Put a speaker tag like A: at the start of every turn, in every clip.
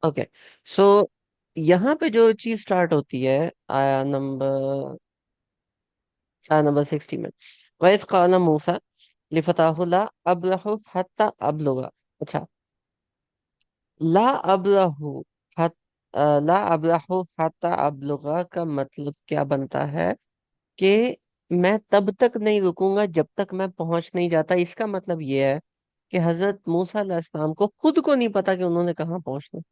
A: Okay, सो यहाँ पे जो चीज स्टार्ट होती है, आया नंबर 60 में, वैस काला मूसा लिफताहु ला अब्रहु हत्ता अबलुगा। अच्छा, ला अब्रहु हत ला अब्रहु हत्ता अबलुगा का मतलब क्या बनता है कि मैं तब तक नहीं रुकूंगा जब तक मैं पहुंच नहीं जाता। इसका मतलब ये है कि हजरत मूसा अलैहिस्सलाम को खुद को नहीं पता कि उन्होंने कहाँ पहुंचना।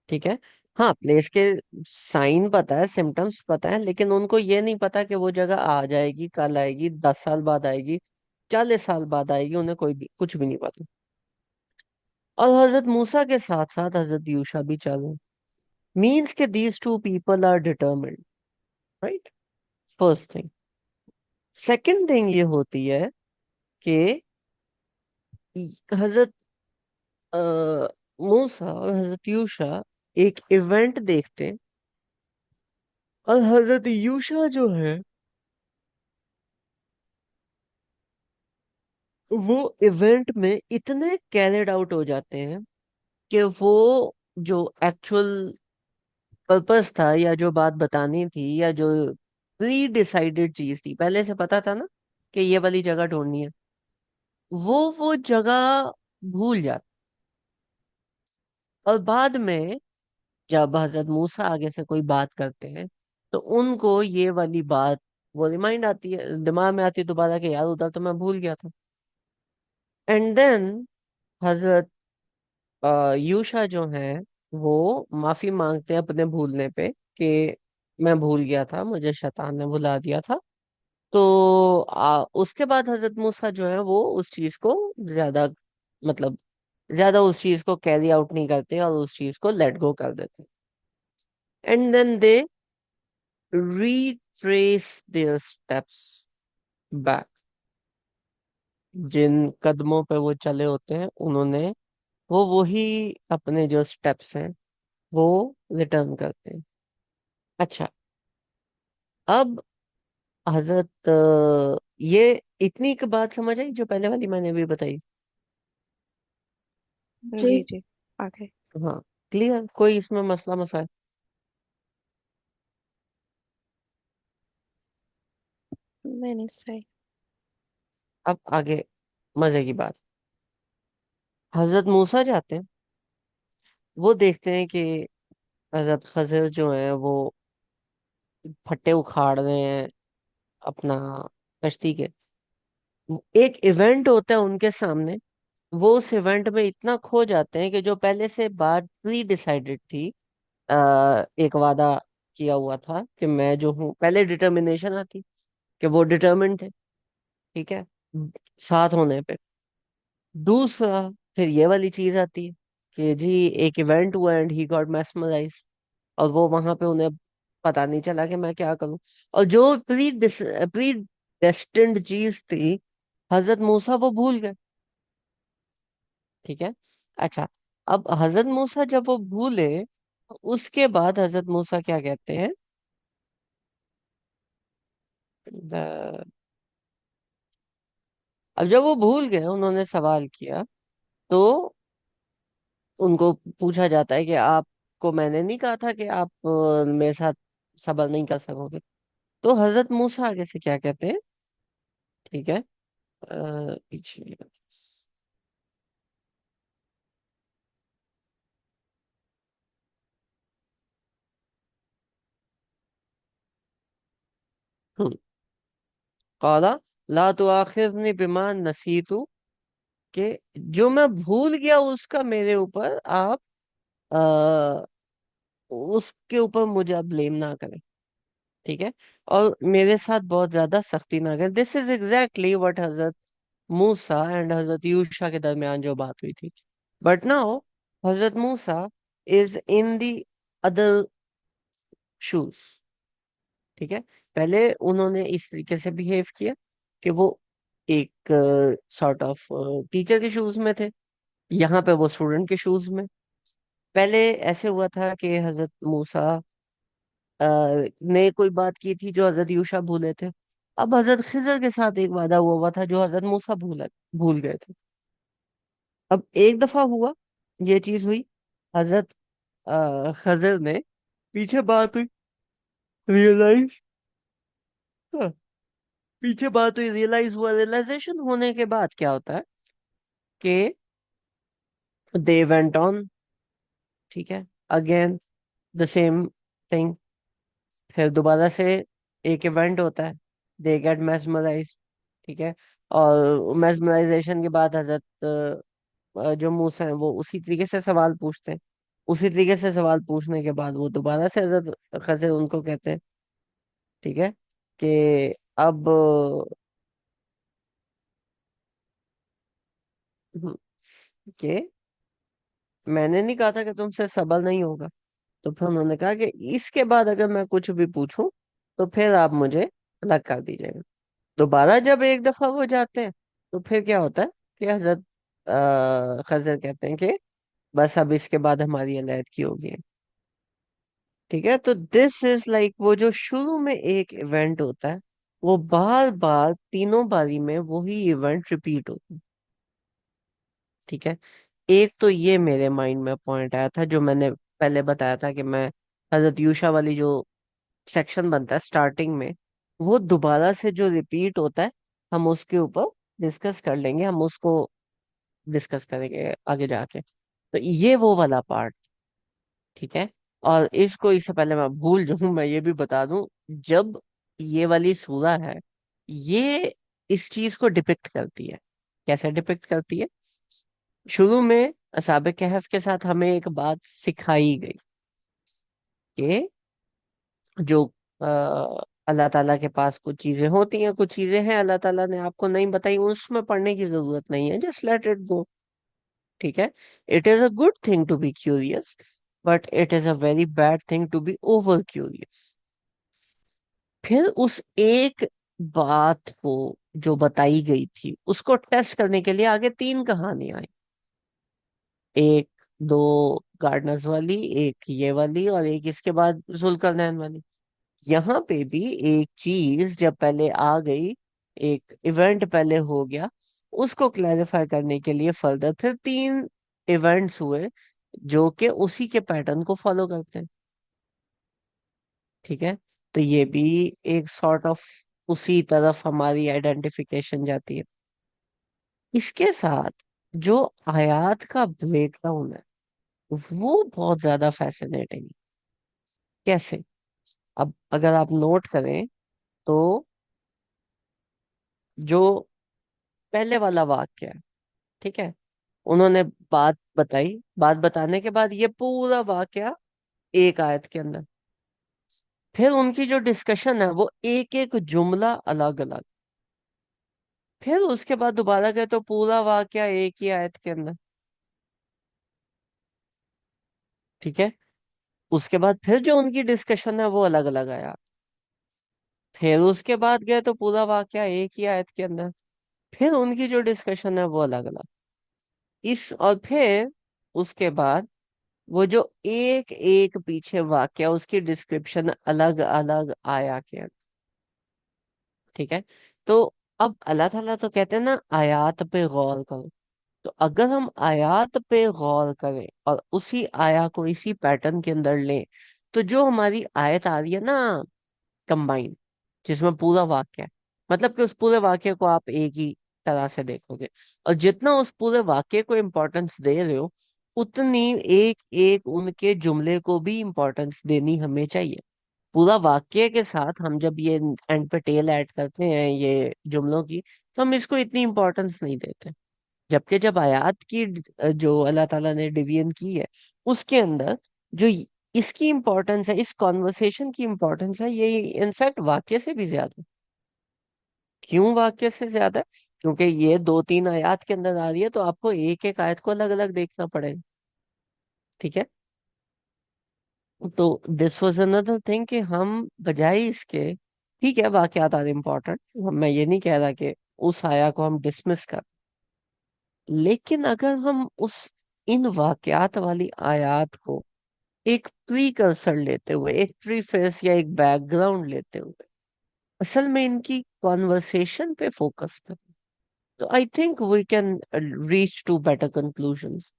A: ठीक है। हाँ, प्लेस के साइन पता है, सिम्टम्स पता है, लेकिन उनको ये नहीं पता कि वो जगह आ जाएगी, कल आएगी, 10 साल बाद आएगी, 40 साल बाद आएगी, उन्हें कोई भी कुछ भी नहीं पता। और हजरत मूसा के साथ साथ हजरत यूशा भी चले, मीन्स के these two people are determined, right. First thing. Second thing ये होती है कि हजरत अ, मूसा और हजरत यूशा एक इवेंट देखते हैं, और हजरत यूशा जो है वो इवेंट में इतने कैरिड आउट हो जाते हैं कि वो जो एक्चुअल पर्पस था, या जो बात बतानी थी, या जो प्री डिसाइडेड चीज थी, पहले से पता था ना कि ये वाली जगह ढूंढनी है, वो जगह भूल जाते। और बाद में जब हजरत मूसा आगे से कोई बात करते हैं, तो उनको ये वाली बात वो रिमाइंड आती है, दिमाग में आती है दोबारा कि यार उधर तो मैं भूल गया था। एंड देन हजरत यूशा जो है वो माफी मांगते हैं अपने भूलने पे कि मैं भूल गया था, मुझे शैतान ने भुला दिया था। तो उसके बाद हजरत मूसा जो है वो उस चीज को ज्यादा, मतलब ज्यादा उस चीज को कैरी आउट नहीं करते और उस चीज को लेट गो कर देते। And then they retrace their steps back। जिन कदमों पे वो चले होते हैं उन्होंने, वो वही अपने जो स्टेप्स हैं वो रिटर्न करते हैं। अच्छा, अब हजरत ये इतनी एक बात समझ आई जो पहले वाली मैंने भी बताई।
B: जी जी, आगे।
A: हाँ, क्लियर, कोई इसमें मसला मसाइल?
B: नहीं नहीं, सही।
A: अब आगे मजे की बात। हजरत मूसा जाते हैं, वो देखते हैं कि हजरत खजर जो है वो फट्टे उखाड़ रहे हैं अपना कश्ती के। एक इवेंट होता है उनके सामने, वो उस इवेंट में इतना खो जाते हैं कि जो पहले से बात प्री डिसाइडेड थी, एक वादा किया हुआ था कि मैं जो हूँ, पहले डिटर्मिनेशन आती कि वो डिटर्मिन्ड थे, ठीक है, साथ होने पे। दूसरा, फिर ये वाली चीज आती है कि जी एक इवेंट हुआ एंड ही गॉट mesmerized, और वो वहां पे उन्हें पता नहीं चला कि मैं क्या करूं। और जो प्री डेस्टिन्ड चीज थी, हजरत मूसा वो भूल गए। ठीक है। अच्छा, अब हजरत मूसा जब वो भूले, तो उसके बाद हजरत मूसा क्या कहते हैं, द- अब जब वो भूल गए, उन्होंने सवाल किया, तो उनको पूछा जाता है कि आपको मैंने नहीं कहा था कि आप मेरे साथ सबर नहीं कर सकोगे। तो हजरत मूसा आगे से क्या कहते हैं, ठीक है, पीछे, काला ला तुआखिज़नी बिमा नसीतु, कि जो मैं भूल गया उसका मेरे ऊपर आप आ, उसके ऊपर मुझे आप ब्लेम ना करें। ठीक है। और मेरे साथ बहुत ज्यादा सख्ती ना करें। This is exactly what Hazrat Musa and हजरत यूशा के दरमियान जो बात हुई थी। But now Hazrat Musa is in the other shoes. ठीक है। पहले उन्होंने इस तरीके से बिहेव किया कि वो एक सॉर्ट ऑफ टीचर के शूज में थे, यहाँ पे वो स्टूडेंट के शूज में। पहले ऐसे हुआ था कि हजरत मूसा अ, ने कोई बात की थी जो हजरत यूशा भूले थे। अब हजरत खिजर के साथ एक वादा हुआ हुआ था जो हजरत मूसा भूल भूल गए थे। अब एक दफा हुआ, ये चीज हुई। हजरत खजर ने पीछे बात हुई, रियलाइज, पीछे बात हुई, रियलाइज हुआ, रियलाइजेशन होने के बाद क्या होता है कि दे वेंट ऑन, ठीक है, अगेन द सेम थिंग। फिर दोबारा से एक इवेंट होता है, दे गेट mesmerized, ठीक है। और मेस्मराइजेशन के बाद हजरत जो मूसा है वो उसी तरीके से सवाल पूछते हैं। उसी तरीके से सवाल पूछने के बाद वो दोबारा से हजरत खज़र उनको कहते हैं, ठीक है, कि अब कि मैंने नहीं कहा था कि तुमसे सवाल नहीं होगा। तो फिर उन्होंने कहा कि इसके बाद अगर मैं कुछ भी पूछूं तो फिर आप मुझे अलग कर दीजिएगा। दोबारा जब एक दफा वो जाते हैं तो फिर क्या होता है कि हजरत खजर कहते हैं कि बस अब इसके बाद हमारी अलैदगी होगी। ठीक है, तो दिस इज लाइक वो जो शुरू में एक इवेंट होता है, वो बार बार तीनों बारी में वही इवेंट रिपीट होता है। ठीक है। एक तो ये मेरे माइंड में पॉइंट आया था जो मैंने पहले बताया था कि मैं हजरत यूशा वाली जो सेक्शन बनता है स्टार्टिंग में, वो दोबारा से जो रिपीट होता है, हम उसके ऊपर डिस्कस कर लेंगे, हम उसको डिस्कस करेंगे आगे जाके। तो ये वो वाला पार्ट, ठीक है। और इसको, इससे पहले मैं भूल जाऊं, मैं ये भी बता दूं, जब ये वाली सूरा है, ये इस चीज को डिपिक्ट करती है। कैसे डिपिक्ट करती है? शुरू में असहाबे कहफ के साथ हमें एक बात सिखाई गई कि जो अल्लाह ताला के पास कुछ चीजें होती हैं, कुछ चीजें हैं अल्लाह ताला ने आपको नहीं बताई, उसमें पढ़ने की जरूरत नहीं है, जस्ट लेट इट गो। ठीक है। It is a good thing to be curious, but it is a very bad thing to be over curious. फिर उस एक बात को जो बताई गई थी उसको टेस्ट करने के लिए आगे तीन कहानियां आई। एक, दो गार्डनर्स वाली, एक ये वाली, और एक इसके बाद जुल्करनैन वाली। यहाँ पे भी एक चीज जब पहले आ गई, एक इवेंट पहले हो गया, उसको क्लैरिफाई करने के लिए फर्दर फिर तीन इवेंट्स हुए जो कि उसी के पैटर्न को फॉलो करते हैं। ठीक है। तो ये भी एक सॉर्ट ऑफ उसी तरफ हमारी आइडेंटिफिकेशन जाती है। इसके साथ जो आयात का ब्रेकडाउन है वो बहुत ज्यादा फैसिनेटिंग है। कैसे? अब अगर आप नोट करें तो जो पहले वाला वाक्य है, ठीक है, उन्होंने बात बताई, बात बताने के बाद ये पूरा वाक्य एक आयत के अंदर, फिर उनकी जो डिस्कशन है वो एक एक जुमला अलग अलग, फिर उसके बाद दोबारा गए तो पूरा वाक्य एक ही आयत के अंदर। ठीक है। उसके बाद फिर जो उनकी डिस्कशन है वो अलग अलग आया, फिर उसके बाद गए तो पूरा वाक्य एक ही आयत के अंदर, फिर उनकी जो डिस्कशन है वो अलग अलग। इस और फिर उसके बाद वो जो एक एक पीछे वाक्य उसकी डिस्क्रिप्शन अलग अलग आया के अंदर। ठीक है। तो अब अल्लाह ताला तो कहते हैं ना, आयात पे गौर करो। तो अगर हम आयात पे गौर करें और उसी आया को इसी पैटर्न के अंदर लें, तो जो हमारी आयत आ रही है ना कंबाइन, जिसमें पूरा वाक्य है, मतलब कि उस पूरे वाक्य को आप एक ही तरह से देखोगे, और जितना उस पूरे वाक्य को इम्पोर्टेंस दे रहे हो, उतनी एक एक उनके जुमले को भी इम्पोर्टेंस देनी हमें चाहिए। पूरा वाक्य के साथ हम जब ये एंड पे टेल ऐड करते हैं ये जुमलों की, तो हम इसको इतनी इम्पोर्टेंस नहीं देते। जबकि जब आयात की जो अल्लाह ताला ने डिवीजन की है, उसके अंदर जो इसकी इम्पोर्टेंस है, इस कॉन्वर्सेशन की इम्पोर्टेंस है, ये इनफैक्ट वाक्य से भी ज्यादा। क्यों वाक्य से ज्यादा? क्योंकि ये दो तीन आयत के अंदर आ रही है, तो आपको एक एक आयत को अलग अलग देखना पड़ेगा। ठीक है। तो दिस वाज अनदर थिंग कि हम बजाय इसके, ठीक है वाकयात आर इम्पोर्टेंट, मैं ये नहीं कह रहा कि उस आया को हम डिसमिस कर, लेकिन अगर हम उस इन वाकयात वाली आयत को एक प्रीकर्सर लेते हुए, एक प्रीफेस या एक बैकग्राउंड लेते हुए, असल में इनकी कॉन्वर्सेशन पे फोकस करें, तो I think we can reach to better conclusions.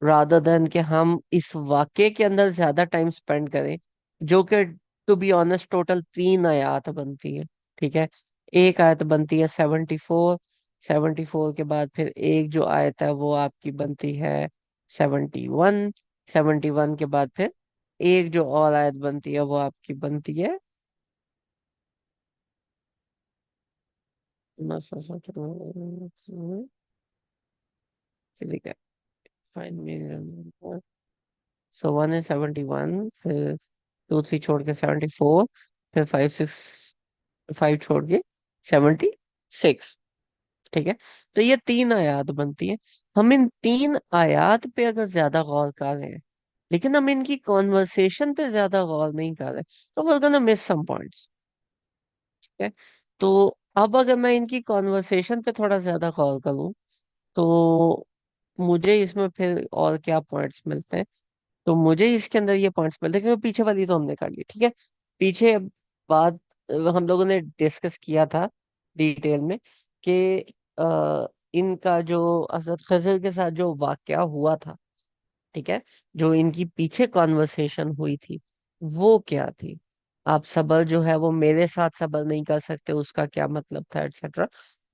A: Rather than कि हम इस वाक्य के अंदर ज्यादा टाइम स्पेंड करें, जो कि टू बी ऑनेस्ट टोटल 3 आयत बनती है। ठीक है, एक आयत बनती है 74, 74 के बाद फिर एक जो आयत है वो आपकी बनती है 71, 71 के बाद फिर एक जो और आयत बनती है वो आपकी बनती है, ठीक है, सो 1 is 71, फिर 2 3 छोड़ के 74, फिर 5 6, 5 छोड़ के 76। ठीक है, तो ये 3 आयात बनती है। हम इन 3 आयात पे अगर ज्यादा गौर कर रहे हैं, लेकिन हम इनकी कॉन्वर्सेशन पे ज्यादा गौर नहीं कर रहे, तो we're gonna miss some points. ठीक है, तो अब अगर मैं इनकी कॉन्वर्सेशन पे थोड़ा ज्यादा गौर करूं, तो मुझे इसमें फिर और क्या पॉइंट्स मिलते हैं। तो मुझे इसके अंदर ये पॉइंट्स मिलते हैं, क्योंकि पीछे वाली तो हमने कर ली। ठीक है, पीछे बात हम लोगों ने डिस्कस किया था डिटेल में कि इनका जो हजरत खजर के साथ जो वाकया हुआ था, ठीक है, जो इनकी पीछे कॉन्वर्सेशन हुई थी वो क्या थी। आप सबर जो है वो मेरे साथ सबर नहीं कर सकते, उसका क्या मतलब था, एक्सेट्रा।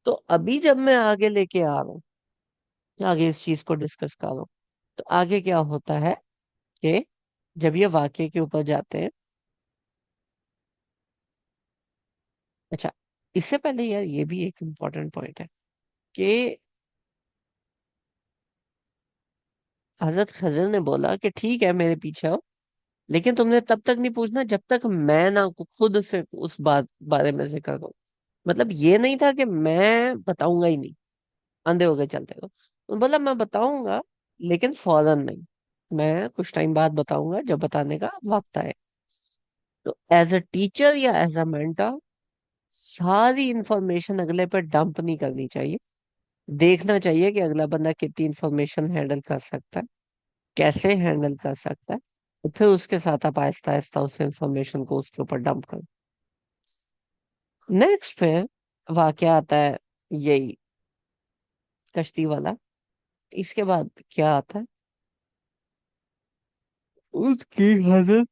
A: तो अभी जब मैं आगे लेके आ रहा हूँ, आगे इस चीज को डिस्कस कर रहा हूँ, तो आगे क्या होता है कि जब ये वाक्य के ऊपर जाते हैं। अच्छा, इससे पहले यार ये भी एक इम्पोर्टेंट पॉइंट है कि हजरत खजर ने बोला कि ठीक है मेरे पीछे आओ, लेकिन तुमने तब तक नहीं पूछना जब तक मैं ना खुद से उस बात बारे में जिक्र करूं। मतलब ये नहीं था कि मैं बताऊंगा ही नहीं, अंधे हो गए चलते रहो। तो बोला मैं बताऊंगा, लेकिन फौरन नहीं, मैं कुछ टाइम बाद बताऊंगा जब बताने का वक्त आए। तो एज अ टीचर या एज अ मेंटर, सारी इंफॉर्मेशन अगले पे डंप नहीं करनी चाहिए। देखना चाहिए कि अगला बंदा कितनी इंफॉर्मेशन हैंडल कर सकता है, कैसे हैंडल कर सकता है, तो फिर उसके साथ आप आहिस्ता आहिस्ता उस इंफॉर्मेशन को उसके ऊपर डंप करो। नेक्स्ट फिर वाकया आता है यही कश्ती वाला। इसके बाद क्या आता है, उसकी हजरत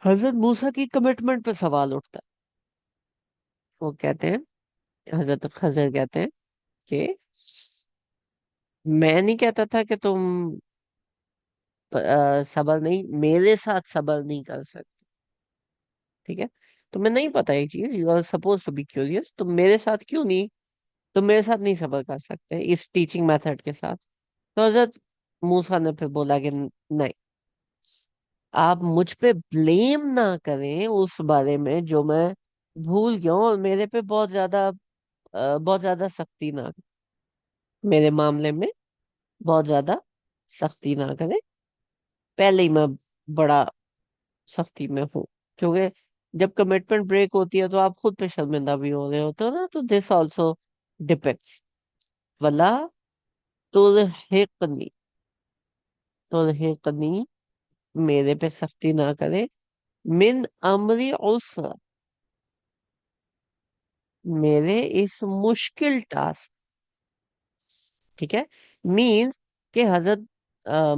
A: हजरत मूसा की कमिटमेंट पे सवाल उठता है। वो कहते हैं, हजरत खजर कहते हैं कि मैं नहीं कहता था कि तुम सबर नहीं, मेरे साथ सबर नहीं कर सकते। ठीक है, तुम्हें नहीं पता ये चीज, you are suppose to be curious, तुम मेरे साथ क्यों नहीं, तुम मेरे साथ नहीं सबर कर सकते इस टीचिंग मेथड के साथ। तो हजरत मूसा ने फिर बोला कि नहीं, आप मुझ पे ब्लेम ना करें उस बारे में जो मैं भूल गया हूँ, और मेरे पे बहुत ज्यादा सख्ती ना करें, मेरे मामले में बहुत ज्यादा सख्ती ना करें। पहले ही मैं बड़ा सख्ती में हूँ, क्योंकि जब कमिटमेंट ब्रेक होती है तो आप खुद पे शर्मिंदा भी हो रहे होते हो ना, तो दिस ऑल्सो डिपेक्ट्स। वला तुरहिकनी, तुरहिकनी, मेरे पे सख्ती ना करे, मिन अमरी उसरा, मेरे इस मुश्किल टास्क। ठीक है, मीन्स कि हजरत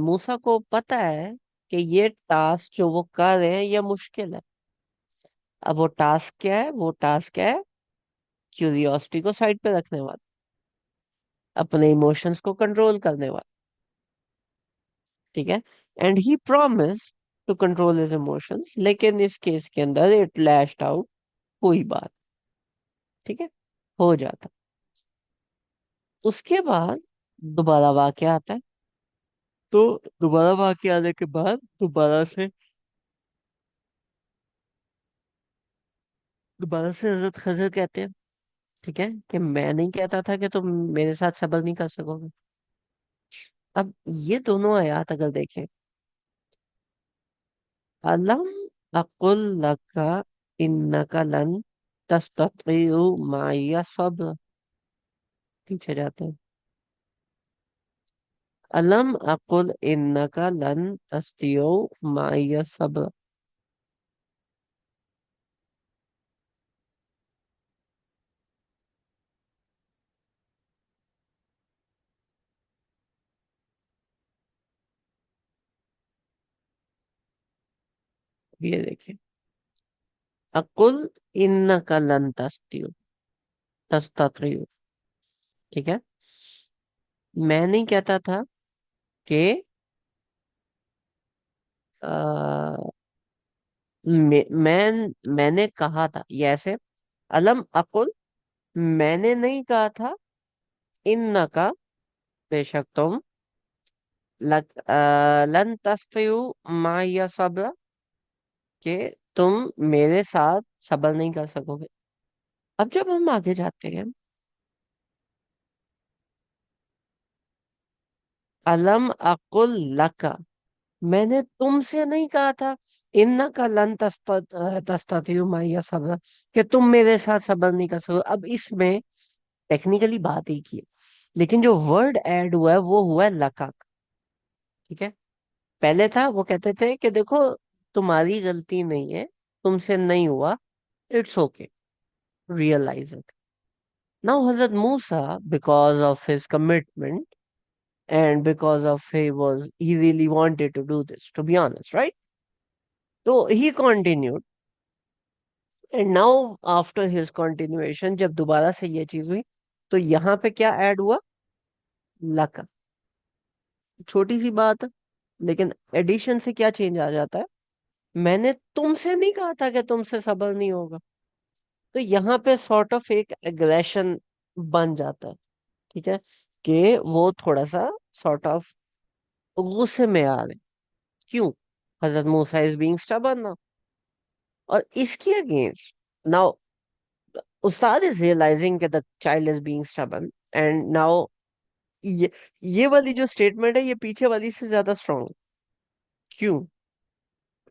A: मूसा को पता है कि ये टास्क जो वो कर रहे हैं ये मुश्किल है। अब वो टास्क क्या है, वो टास्क है क्यूरियोसिटी को साइड पे रखने वाला, अपने इमोशंस को कंट्रोल करने वाला। ठीक है, and he promise to control his emotions, लेकिन इस केस के अंदर इट लैश्ड आउट, कोई बात। ठीक है, हो जाता। उसके बाद दोबारा वाकया आता है। तो दोबारा वाकया आने के बाद दोबारा से हजरत खजर कहते हैं, ठीक है, कि मैं नहीं कहता था कि तुम मेरे साथ सबर नहीं कर सकोगे। अब ये दोनों आयत अगर देखें, अलम अकुल लका इन्नका लन तस्ततिउ माइया सब्र, पीछे जाते हैं। अलम अकुल इन्नका लन तस्तियो माइया सब्र। ये देखिए, अकुल इन्नका लन तस्ततियु, ठीक है। मैं नहीं कहता था कि आ, मैंने कहा था, ये ऐसे, अलम अकुल, मैंने नहीं कहा था, इन्नका, बेशक तुम, लन तस्तयु माया सब्र, कि तुम मेरे साथ सब्र नहीं कर सकोगे। अब जब हम आगे जाते हैं, अलम अकुल लका, मैंने तुमसे नहीं कहा था, इन्ना का लन तस्ततियु माया सब्र, कि तुम मेरे साथ सब्र नहीं कर सकोगे। अब इसमें टेक्निकली बात एक ही है, लेकिन जो वर्ड ऐड हुआ है वो हुआ है लका का, ठीक है। पहले था वो कहते थे कि देखो, तुम्हारी गलती नहीं है, तुमसे नहीं हुआ, it's okay, realise it. Now Hazrat Musa, because of his commitment and because of he really wanted to do this, to be honest, right? So he continued, and now after his continuation, जब दोबारा से ये चीज हुई, तो यहाँ पे क्या ऐड हुआ, लका। छोटी सी बात है, लेकिन एडिशन से क्या चेंज आ जाता है, मैंने तुमसे नहीं कहा था कि तुमसे सबर नहीं होगा। तो यहाँ पे सॉर्ट ऑफ एक एग्रेशन बन जाता है, ठीक है, कि वो थोड़ा सा सॉर्ट ऑफ गुस्से में आ रहे। क्यों? हजरत मूसा इज बीइंग स्टबर्न। और इसके against now Ustad is realising कि the child is being stubborn, and now ये ये वाली जो स्टेटमेंट है, ये पीछे वाली से ज्यादा स्ट्रांग। क्यों?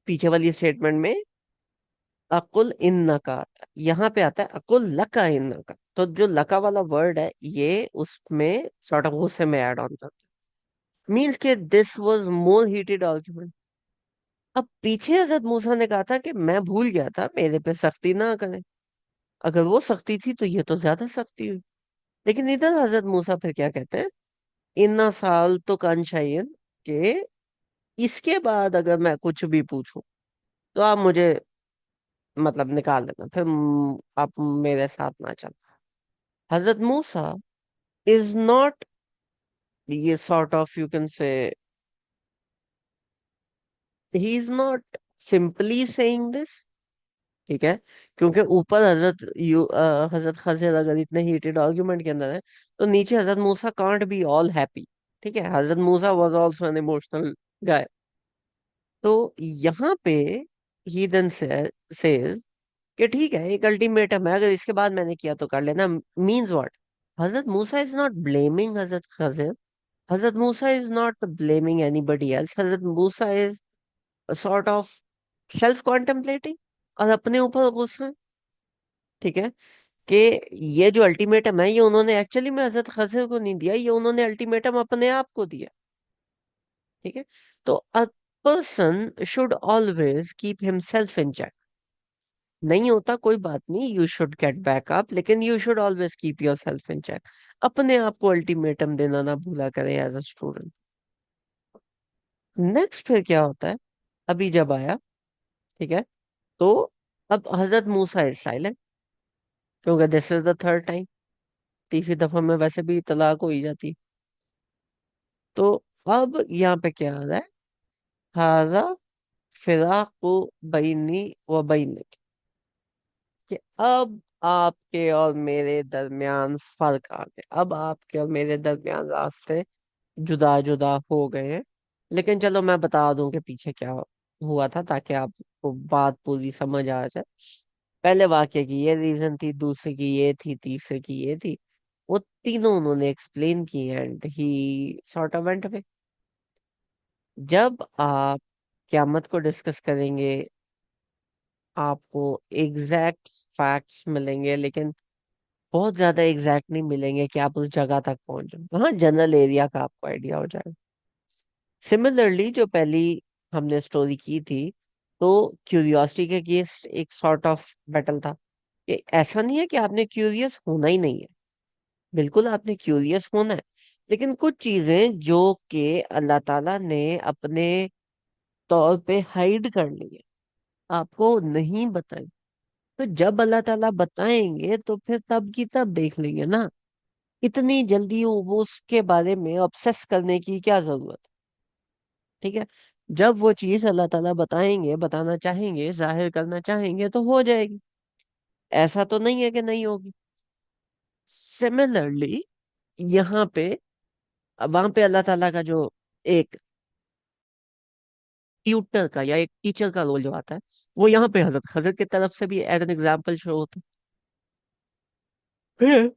A: पीछे वाली स्टेटमेंट में अकुल इन्ना का आता है, यहाँ पे आता है अकुल लका इन्ना का। तो जो लका वाला वर्ड है, ये उसमें सॉर्ट ऑफ गुस्से में ऐड ऑन करता है, मीन्स के this was more heated argument. अब पीछे हजरत मूसा ने कहा था कि मैं भूल गया था, मेरे पे सख्ती ना करें। अगर वो सख्ती थी तो ये तो ज्यादा सख्ती हुई। लेकिन इधर हजरत मूसा फिर क्या कहते हैं, इन्ना साल तो कन चाहिए, कि इसके बाद अगर मैं कुछ भी पूछूं तो आप मुझे मतलब निकाल देना, फिर आप मेरे साथ ना चलना। हजरत मूसा इज नॉट, ये sort of you can say, he is not simply saying this, ठीक है। क्योंकि ऊपर हजरत खजर अगर इतने हीटेड आर्ग्यूमेंट के अंदर है, तो नीचे हजरत मूसा कांट बी ऑल हैप्पी, ठीक है। Hazrat Musa was also an emotional गाय। तो यहाँ पे ही देन सेज कि ठीक है, एक अल्टीमेटम है, अगर इसके बाद मैंने किया तो कर लेना। Means what? Hazrat Musa is not blaming Hazrat Khizr, Hazrat Musa is not blaming anybody else, Hazrat Musa is sort of self contemplating, और अपने ऊपर गुस्सा है, ठीक है। कि ये जो अल्टीमेटम है, ये उन्होंने एक्चुअली में हजरत खजर को नहीं दिया, ये उन्होंने अल्टीमेटम अपने आप को दिया, ठीक है। तो a person should always keep himself in check. नहीं होता कोई बात नहीं, you should get back up, लेकिन you should always keep yourself in check. अपने आप को अल्टीमेटम देना ना भूला करे एज अ स्टूडेंट। नेक्स्ट फिर क्या होता है, अभी जब आया, ठीक है, तो अब हजरत मूसा इज साइलेंट, क्योंकि this is the third time, तीसरी दफा में वैसे भी तलाक हो ही जाती। तो अब यहाँ पे क्या आ रहा है, हाजा फिराकु बैनी व बैनक, कि अब आपके और मेरे दरमियान फर्क आ गया, अब आपके और मेरे दरमियान रास्ते जुदा जुदा हो गए हैं। लेकिन चलो मैं बता दूं कि पीछे क्या हुआ था, ताकि आपको बात पूरी समझ आ जाए। पहले वाक्य की ये रीजन थी, दूसरे की ये थी, तीसरे की ये थी। वो तीनों उन्होंने एक्सप्लेन की, and he sort of went away. जब आप क्यामत को डिस्कस करेंगे, आपको एग्जैक्ट फैक्ट्स मिलेंगे, लेकिन बहुत ज्यादा एग्जैक्ट नहीं मिलेंगे कि आप उस जगह तक पहुंच जाओ। हाँ, जनरल एरिया का आपको आइडिया हो जाएगा। सिमिलरली जो पहली हमने स्टोरी की थी, तो क्यूरियोसिटी के अगेंस्ट एक सॉर्ट ऑफ बैटल था, कि ऐसा नहीं है कि आपने क्यूरियस होना ही नहीं है, बिल्कुल आपने क्यूरियस होना है। लेकिन कुछ चीजें जो कि अल्लाह ताला ने अपने तौर पे हाइड कर ली है, आपको नहीं बताई। तो जब अल्लाह ताला बताएंगे तो फिर तब की तब देख लेंगे ना। इतनी जल्दी वो उसके बारे में ऑब्सेस करने की क्या जरूरत। ठीक है। जब वो चीज अल्लाह ताला बताएंगे, बताना चाहेंगे, जाहिर करना चाहेंगे तो हो जाएगी। ऐसा तो नहीं है कि नहीं होगी। सिमिलरली यहाँ पे, वहां पे अल्लाह ताला का जो एक ट्यूटर का या एक टीचर का रोल जो आता है, वो यहाँ पे हजरत हजरत की तरफ से भी एज एन एग्जाम्पल शो होता है।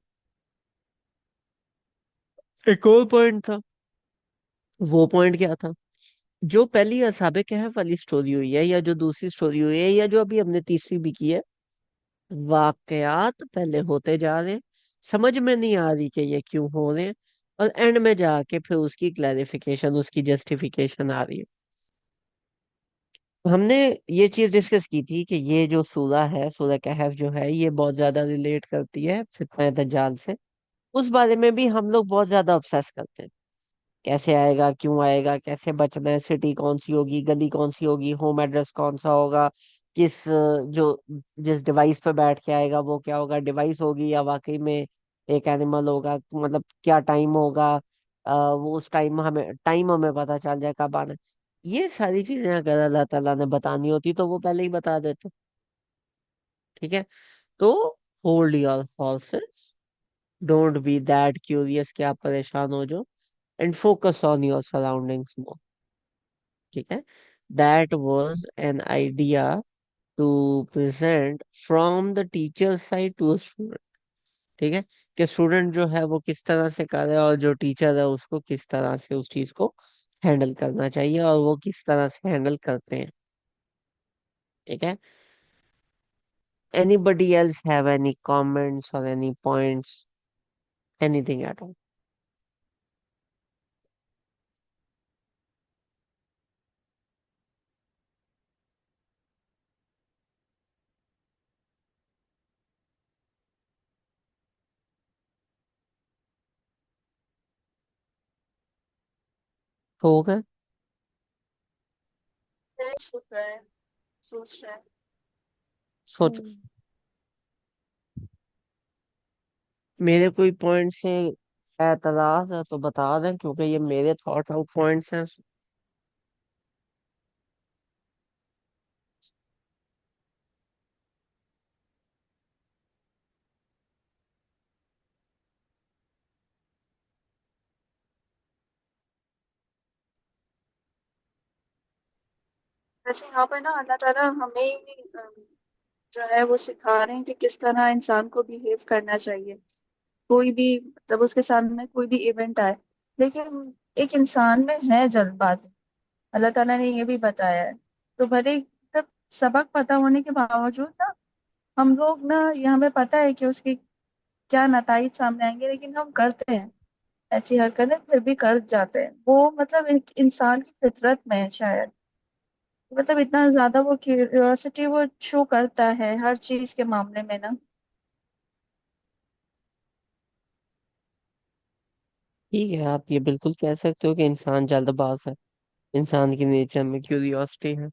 A: एक और पॉइंट था। वो पॉइंट क्या था? जो पहली असहाबे कहफ वाली स्टोरी हुई है, या जो दूसरी स्टोरी हुई है, या जो अभी हमने तीसरी भी की है, वाकयात पहले होते जा रहे हैं, समझ में नहीं आ रही कि ये क्यों हो रहे हैं, और एंड में जाके फिर उसकी क्लैरिफिकेशन, उसकी जस्टिफिकेशन आ रही है। हमने ये चीज डिस्कस की थी कि ये जो सूरह है, सूरह कहफ जो है, ये बहुत ज्यादा रिलेट करती है फित्ना दज्जाल से। उस बारे में भी हम लोग बहुत ज्यादा ऑब्सेस करते हैं। कैसे आएगा, क्यों आएगा, कैसे बचना है, सिटी कौन सी होगी, गली कौन सी होगी, होम एड्रेस कौन सा होगा, जो जिस डिवाइस पे बैठ के आएगा वो क्या होगा, डिवाइस होगी या वाकई में एक एनिमल होगा, मतलब क्या टाइम होगा, वो उस टाइम हमें पता चल जाए कब आना है। ये सारी चीजें अगर अल्लाह ताला ने बतानी होती तो वो पहले ही बता देते। ठीक है। तो hold your horses, don't be that curious कि आप परेशान हो जाओ, and focus on your surroundings more. ठीक है। That was an idea to present from the teacher side to student. ठीक है। कि स्टूडेंट जो है वो किस तरह से कर रहा है, और जो टीचर है उसको किस तरह से उस चीज को हैंडल करना चाहिए, और वो किस तरह से हैंडल करते हैं। ठीक है। Anybody else have any comments और any points, anything at all? हो गए?
B: नहीं सोच रहा है, सोच रहा है।
A: सोचो।
B: हम्म।
A: मेरे कोई पॉइंट से एतराज है तो बता दें, क्योंकि ये मेरे थॉट आउट पॉइंट्स हैं।
B: वैसे यहाँ पर ना अल्लाह ताला हमें जो है वो सिखा रहे हैं कि किस तरह इंसान को बिहेव करना चाहिए। कोई भी मतलब उसके सामने कोई भी इवेंट आए, लेकिन एक इंसान में है जल्दबाजी। अल्लाह ताला ने ये भी बताया है। तो भले तब सबक पता होने के बावजूद ना, हम लोग ना, ये हमें पता है कि उसके क्या नतीजे सामने आएंगे, लेकिन हम करते हैं ऐसी हरकतें, फिर भी कर जाते हैं। वो मतलब एक इंसान की फितरत में है शायद। मतलब इतना ज्यादा वो क्यूरियोसिटी वो शो करता है हर चीज के मामले में ना।
A: ठीक है, आप ये बिल्कुल कह सकते हो कि इंसान जल्दबाज है, इंसान की नेचर में क्यूरियोसिटी है,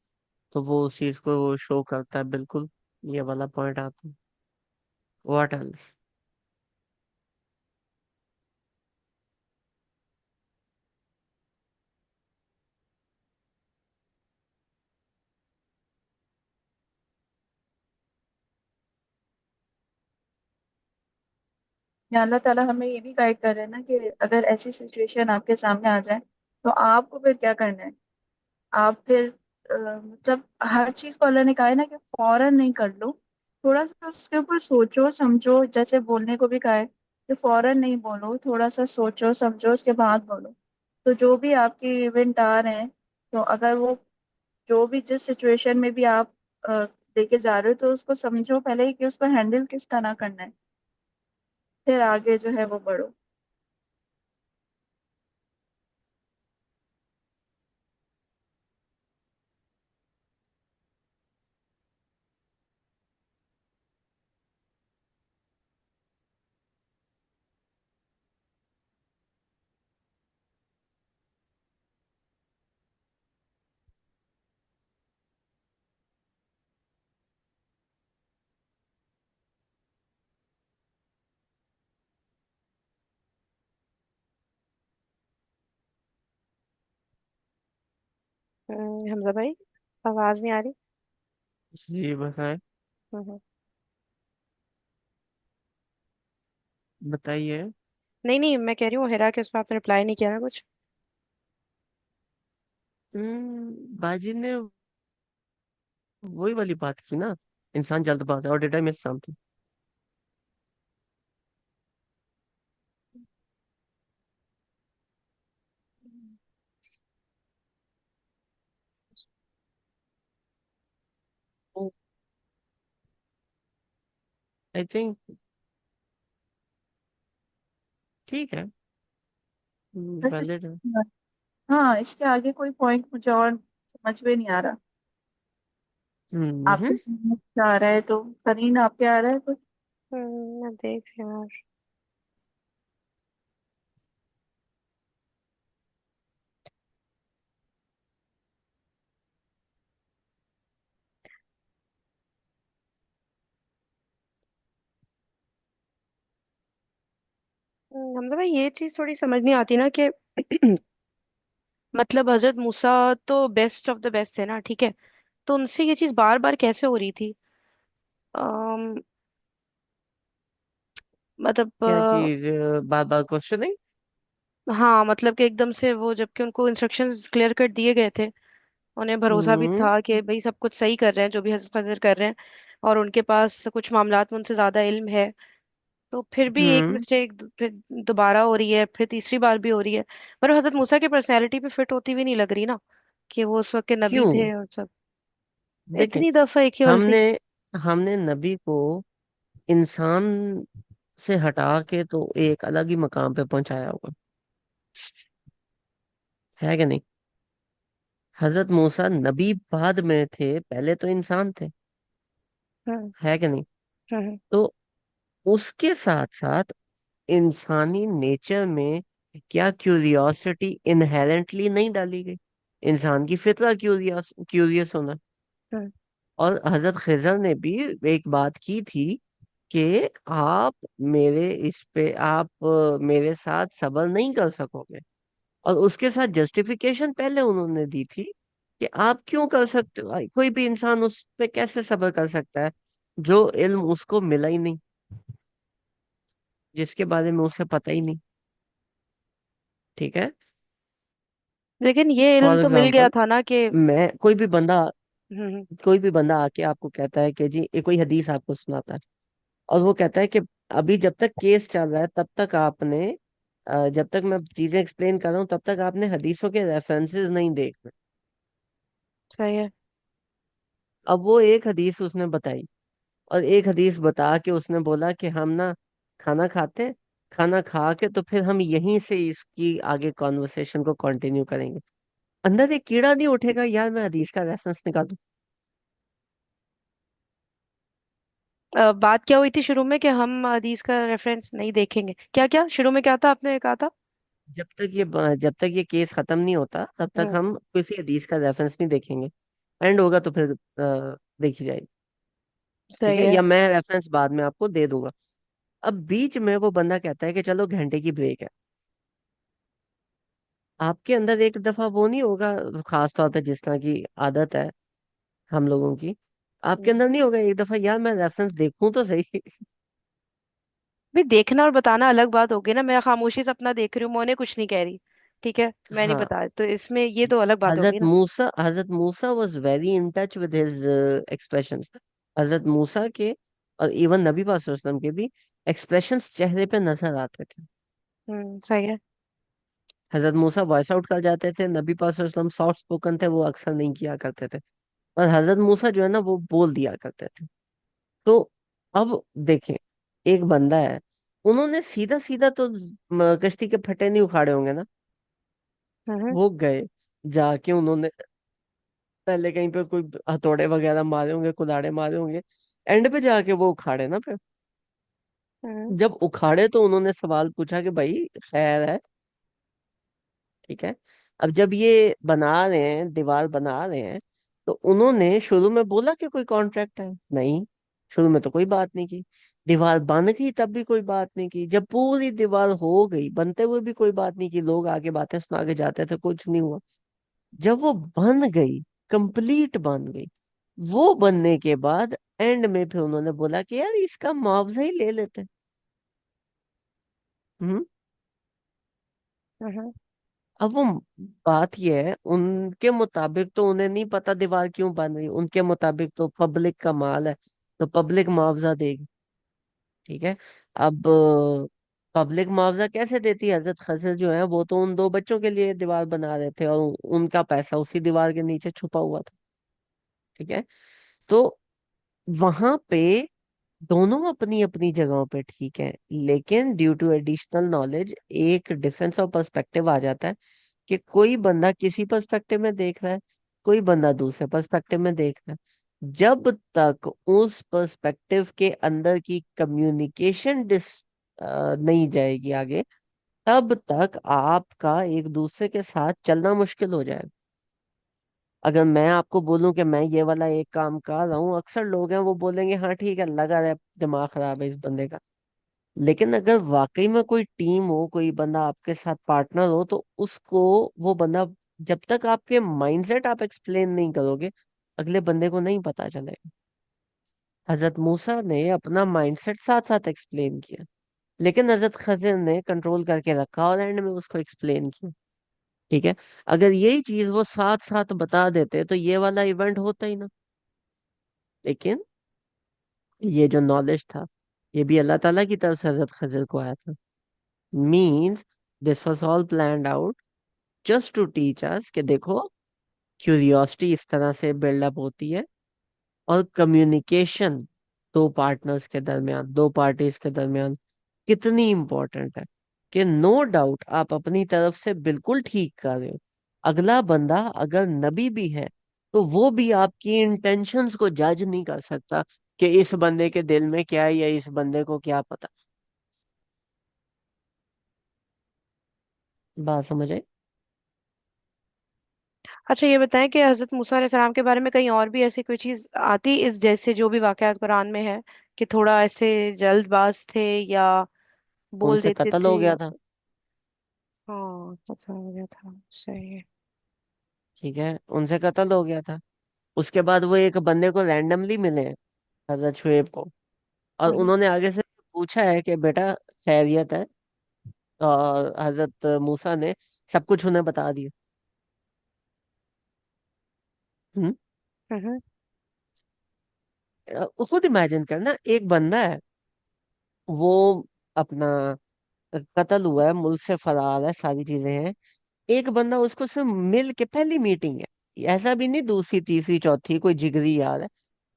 A: तो वो उस चीज को शो करता है, बिल्कुल। ये वाला पॉइंट आता है। What else?
B: या अल्लाह ताला हमें ये भी गाइड कर रहे हैं ना कि अगर ऐसी सिचुएशन आपके सामने आ जाए तो आपको फिर क्या करना है। आप फिर मतलब हर चीज को अल्लाह ने कहा है ना कि फौरन नहीं कर लो। थोड़ा सा उसके ऊपर सोचो समझो, जैसे बोलने को भी कहा है कि फौरन नहीं बोलो, थोड़ा सा सोचो समझो उसके बाद बोलो। तो जो भी आपके इवेंट आ रहे हैं, तो अगर वो जो भी जिस सिचुएशन में भी आप लेके जा रहे हो, तो उसको समझो पहले ही कि उसको हैंडल किस तरह करना है, फिर आगे जो है वो बढ़ो।
C: हमजा भाई, आवाज नहीं आ रही।
A: जी बताएं।
C: हम्म।
A: बताइए।
C: नहीं नहीं, मैं कह रही हूँ हिरा के, उस पर आपने रिप्लाई नहीं किया ना कुछ।
A: बाजी ने वही वाली बात की ना, इंसान जल्दबाज है, और did I miss something? I think ठीक है,
B: बस
A: वैलिड है।
B: हाँ, इसके आगे कोई पॉइंट मुझे और समझ में नहीं आ रहा। आपके
A: हम्म।
B: समझ में आ रहा है तो फरीन, आपके आ रहा है कुछ?
C: मैं देख यार। हमजा भाई, ये चीज थोड़ी समझ नहीं आती ना कि मतलब हजरत मूसा तो बेस्ट ऑफ द बेस्ट थे ना, ठीक है। तो उनसे ये चीज बार बार कैसे हो रही थी? अम, मतलब
A: क्या चीज? बार बार क्वेश्चनिंग?
C: हाँ, मतलब कि एकदम से वो, जबकि उनको इंस्ट्रक्शंस क्लियर कट दिए गए थे, उन्हें भरोसा भी
A: हम्म।
C: था कि भाई सब कुछ सही कर रहे हैं जो भी हजरत खजर कर रहे हैं, और उनके पास कुछ मामलात में उनसे ज्यादा इल्म है। तो फिर भी एक
A: हम्म।
C: मिस्टेक फिर दोबारा हो रही है, फिर तीसरी बार भी हो रही है। पर वो हजरत मूसा की पर्सनैलिटी पे फिट होती भी नहीं लग रही ना, कि वो उस वक्त के नबी
A: क्यों?
C: थे और सब।
A: देखें,
C: इतनी दफा एक ही गलती।
A: हमने हमने नबी को इंसान से हटा के तो एक अलग ही मकाम पे पहुंचाया हुआ है कि नहीं? हजरत मूसा नबी बाद में थे, पहले तो इंसान थे,
C: हम्म।
A: है कि नहीं?
C: हम्म।
A: तो उसके साथ साथ इंसानी नेचर में क्या क्यूरियोसिटी इनहेरेंटली नहीं डाली गई? इंसान की फितरा क्यूरियस क्यूरियस होना।
C: हम्म।
A: और हजरत खिजर ने भी एक बात की थी कि आप मेरे इस पे आप मेरे साथ सब्र नहीं कर सकोगे। और उसके साथ जस्टिफिकेशन पहले उन्होंने दी थी कि आप क्यों कर सकते हो, कोई भी इंसान उस पे कैसे सब्र कर सकता है जो इल्म उसको मिला ही नहीं, जिसके बारे में उसे पता ही नहीं। ठीक है।
C: लेकिन ये इल्म
A: फॉर
C: तो मिल गया
A: एग्जाम्पल,
C: था ना कि
A: मैं
C: हम्म।
A: कोई भी बंदा आके आपको कहता है कि जी ये कोई हदीस आपको सुनाता है, और वो कहता है कि अभी जब तक केस चल रहा है तब तक आपने जब तक मैं चीजें एक्सप्लेन कर रहा हूँ तब तक आपने हदीसों के रेफरेंसेस नहीं देखने।
C: सही है।
A: अब वो एक हदीस उसने बताई, और एक हदीस बता के उसने बोला कि हम ना खाना खाते हैं, खाना खा के तो फिर हम यहीं से इसकी आगे कॉन्वर्सेशन को कंटिन्यू करेंगे। अंदर एक कीड़ा नहीं उठेगा यार मैं हदीस का रेफरेंस निकालूं?
C: बात क्या हुई थी शुरू में कि हम हदीस का रेफरेंस नहीं देखेंगे? क्या क्या शुरू में क्या था, आपने कहा था?
A: जब तक ये केस खत्म नहीं होता तब तक
C: हम्म।
A: हम किसी हदीस का रेफरेंस नहीं देखेंगे। एंड होगा तो फिर देखी जाएगी। ठीक
C: सही
A: है,
C: है।
A: या मैं रेफरेंस बाद में आपको दे दूंगा। अब बीच में वो बंदा कहता है कि चलो घंटे की ब्रेक है। आपके अंदर एक दफा वो नहीं होगा, खास तौर पे जिस तरह की आदत है हम लोगों की, आपके
C: हम्म।
A: अंदर नहीं होगा एक दफा यार मैं रेफरेंस देखूं तो सही?
C: भाई, देखना और बताना अलग बात होगी ना। मैं खामोशी से अपना देख रही हूँ, मैं उन्हें कुछ नहीं कह रही, ठीक है, मैं नहीं
A: हाँ।
C: बता रही, तो इसमें ये तो अलग बात होगी ना।
A: Hazrat Musa was very in touch with his expressions. Hazrat Musa के और इवन नबी पाक सल्लल्लाहु अलैहि वसल्लम के भी एक्सप्रेशंस चेहरे पे नजर आते थे।
C: सही है।
A: हजरत मूसा वॉइस आउट कर जाते थे, नबी पाक सल्लल्लाहु अलैहि वसल्लम सॉफ्ट स्पोकन थे, वो अक्सर नहीं किया करते थे। और हजरत मूसा जो है ना वो बोल दिया करते थे। तो अब देखें, एक बंदा है, उन्होंने सीधा सीधा तो कश्ती के फट्टे नहीं उखाड़े होंगे ना।
C: हम्म।
A: वो गए, जाके उन्होंने पहले कहीं पे कोई हथौड़े वगैरह मारे होंगे, कुदाड़े मारे होंगे, एंड पे जाके वो उखाड़े ना फिर।
C: हम्म।
A: जब उखाड़े तो उन्होंने सवाल पूछा कि भाई खैर है? ठीक है। अब जब ये बना रहे हैं, दीवार बना रहे हैं, तो उन्होंने शुरू में बोला कि कोई कॉन्ट्रैक्ट है? नहीं, शुरू में तो कोई बात नहीं की। दीवार बन गई तब भी कोई बात नहीं की, जब पूरी दीवार हो गई बनते हुए भी कोई बात नहीं की, लोग आगे बातें सुना के जाते थे, कुछ नहीं हुआ। जब वो बन गई, कंप्लीट बन गई, वो बनने के बाद एंड में फिर उन्होंने बोला कि यार इसका मुआवजा ही ले लेते हैं। हम्म।
C: हम्म।
A: अब वो बात ये है, उनके मुताबिक तो उन्हें नहीं पता दीवार क्यों बन रही, उनके मुताबिक तो पब्लिक का माल है, तो पब्लिक मुआवजा देगी। ठीक है। अब पब्लिक मुआवजा कैसे देती है? हजरत खजर जो है वो तो उन दो बच्चों के लिए दीवार बना रहे थे, और उनका पैसा उसी दीवार के नीचे छुपा हुआ था। ठीक है। तो वहां पे दोनों अपनी अपनी जगहों पे ठीक है, लेकिन ड्यू टू एडिशनल नॉलेज एक डिफरेंस ऑफ पर्सपेक्टिव आ जाता है, कि कोई बंदा किसी पर्सपेक्टिव में देख रहा है, कोई बंदा दूसरे पर्सपेक्टिव में देख रहा है। जब तक उस पर्सपेक्टिव के अंदर की कम्युनिकेशन नहीं जाएगी आगे, तब तक आपका एक दूसरे के साथ चलना मुश्किल हो जाएगा। अगर मैं आपको बोलूं कि मैं ये वाला एक काम कर रहा हूँ, अक्सर लोग हैं वो बोलेंगे हाँ ठीक है, लगा रहा है, दिमाग खराब है इस बंदे का। लेकिन अगर वाकई में कोई टीम हो, कोई बंदा आपके साथ पार्टनर हो, तो उसको, वो बंदा, जब तक आपके माइंडसेट आप एक्सप्लेन नहीं करोगे, अगले बंदे को नहीं पता चलेगा। हजरत मूसा ने अपना माइंडसेट साथ साथ एक्सप्लेन किया, लेकिन हजरत खजर ने कंट्रोल करके रखा और एंड में उसको एक्सप्लेन किया। ठीक है। अगर यही चीज वो साथ साथ बता देते तो ये वाला इवेंट होता ही ना। लेकिन ये जो नॉलेज था, ये भी अल्लाह ताला की तरफ से हजरत खजर को आया था। Means this was all planned out just to teach us कि देखो, क्यूरियोसिटी इस तरह से बिल्डअप होती है, और कम्युनिकेशन दो पार्टनर्स के दरमियान, दो पार्टीज के दरमियान कितनी इंपॉर्टेंट है। कि नो डाउट आप अपनी तरफ से बिल्कुल ठीक कर रहे हो, अगला बंदा अगर नबी भी है, तो वो भी आपकी इंटेंशंस को जज नहीं कर सकता, कि इस बंदे के दिल में क्या है, या इस बंदे को क्या पता। बात समझ आई?
C: अच्छा ये बताएं कि हजरत मूसा अलैहिस्सलाम के बारे में कहीं और भी ऐसी कोई चीज आती इस जैसे जो भी वाकयात कुरान में है, कि थोड़ा ऐसे जल्दबाज थे या बोल
A: उनसे
C: देते
A: कत्ल
C: थे
A: हो गया
C: या
A: था।
C: हाँ पता हो गया था। सही है।
A: ठीक है, उनसे कत्ल हो गया था। उसके बाद वो एक बंदे को रैंडमली मिले हैं, हजरत शुएब को, और
C: हम्म।
A: उन्होंने आगे से पूछा है कि बेटा खैरियत है, और हजरत मूसा ने सब कुछ उन्हें बता दिया। हम्म।
C: हम्म।
A: खुद इमेजिन करना, एक बंदा है, वो अपना कत्ल हुआ है, मुल्क से फरार है, सारी चीजें हैं। एक बंदा उसको सिर्फ मिल के, पहली मीटिंग है, ऐसा भी नहीं दूसरी तीसरी चौथी, कोई जिगरी यार है,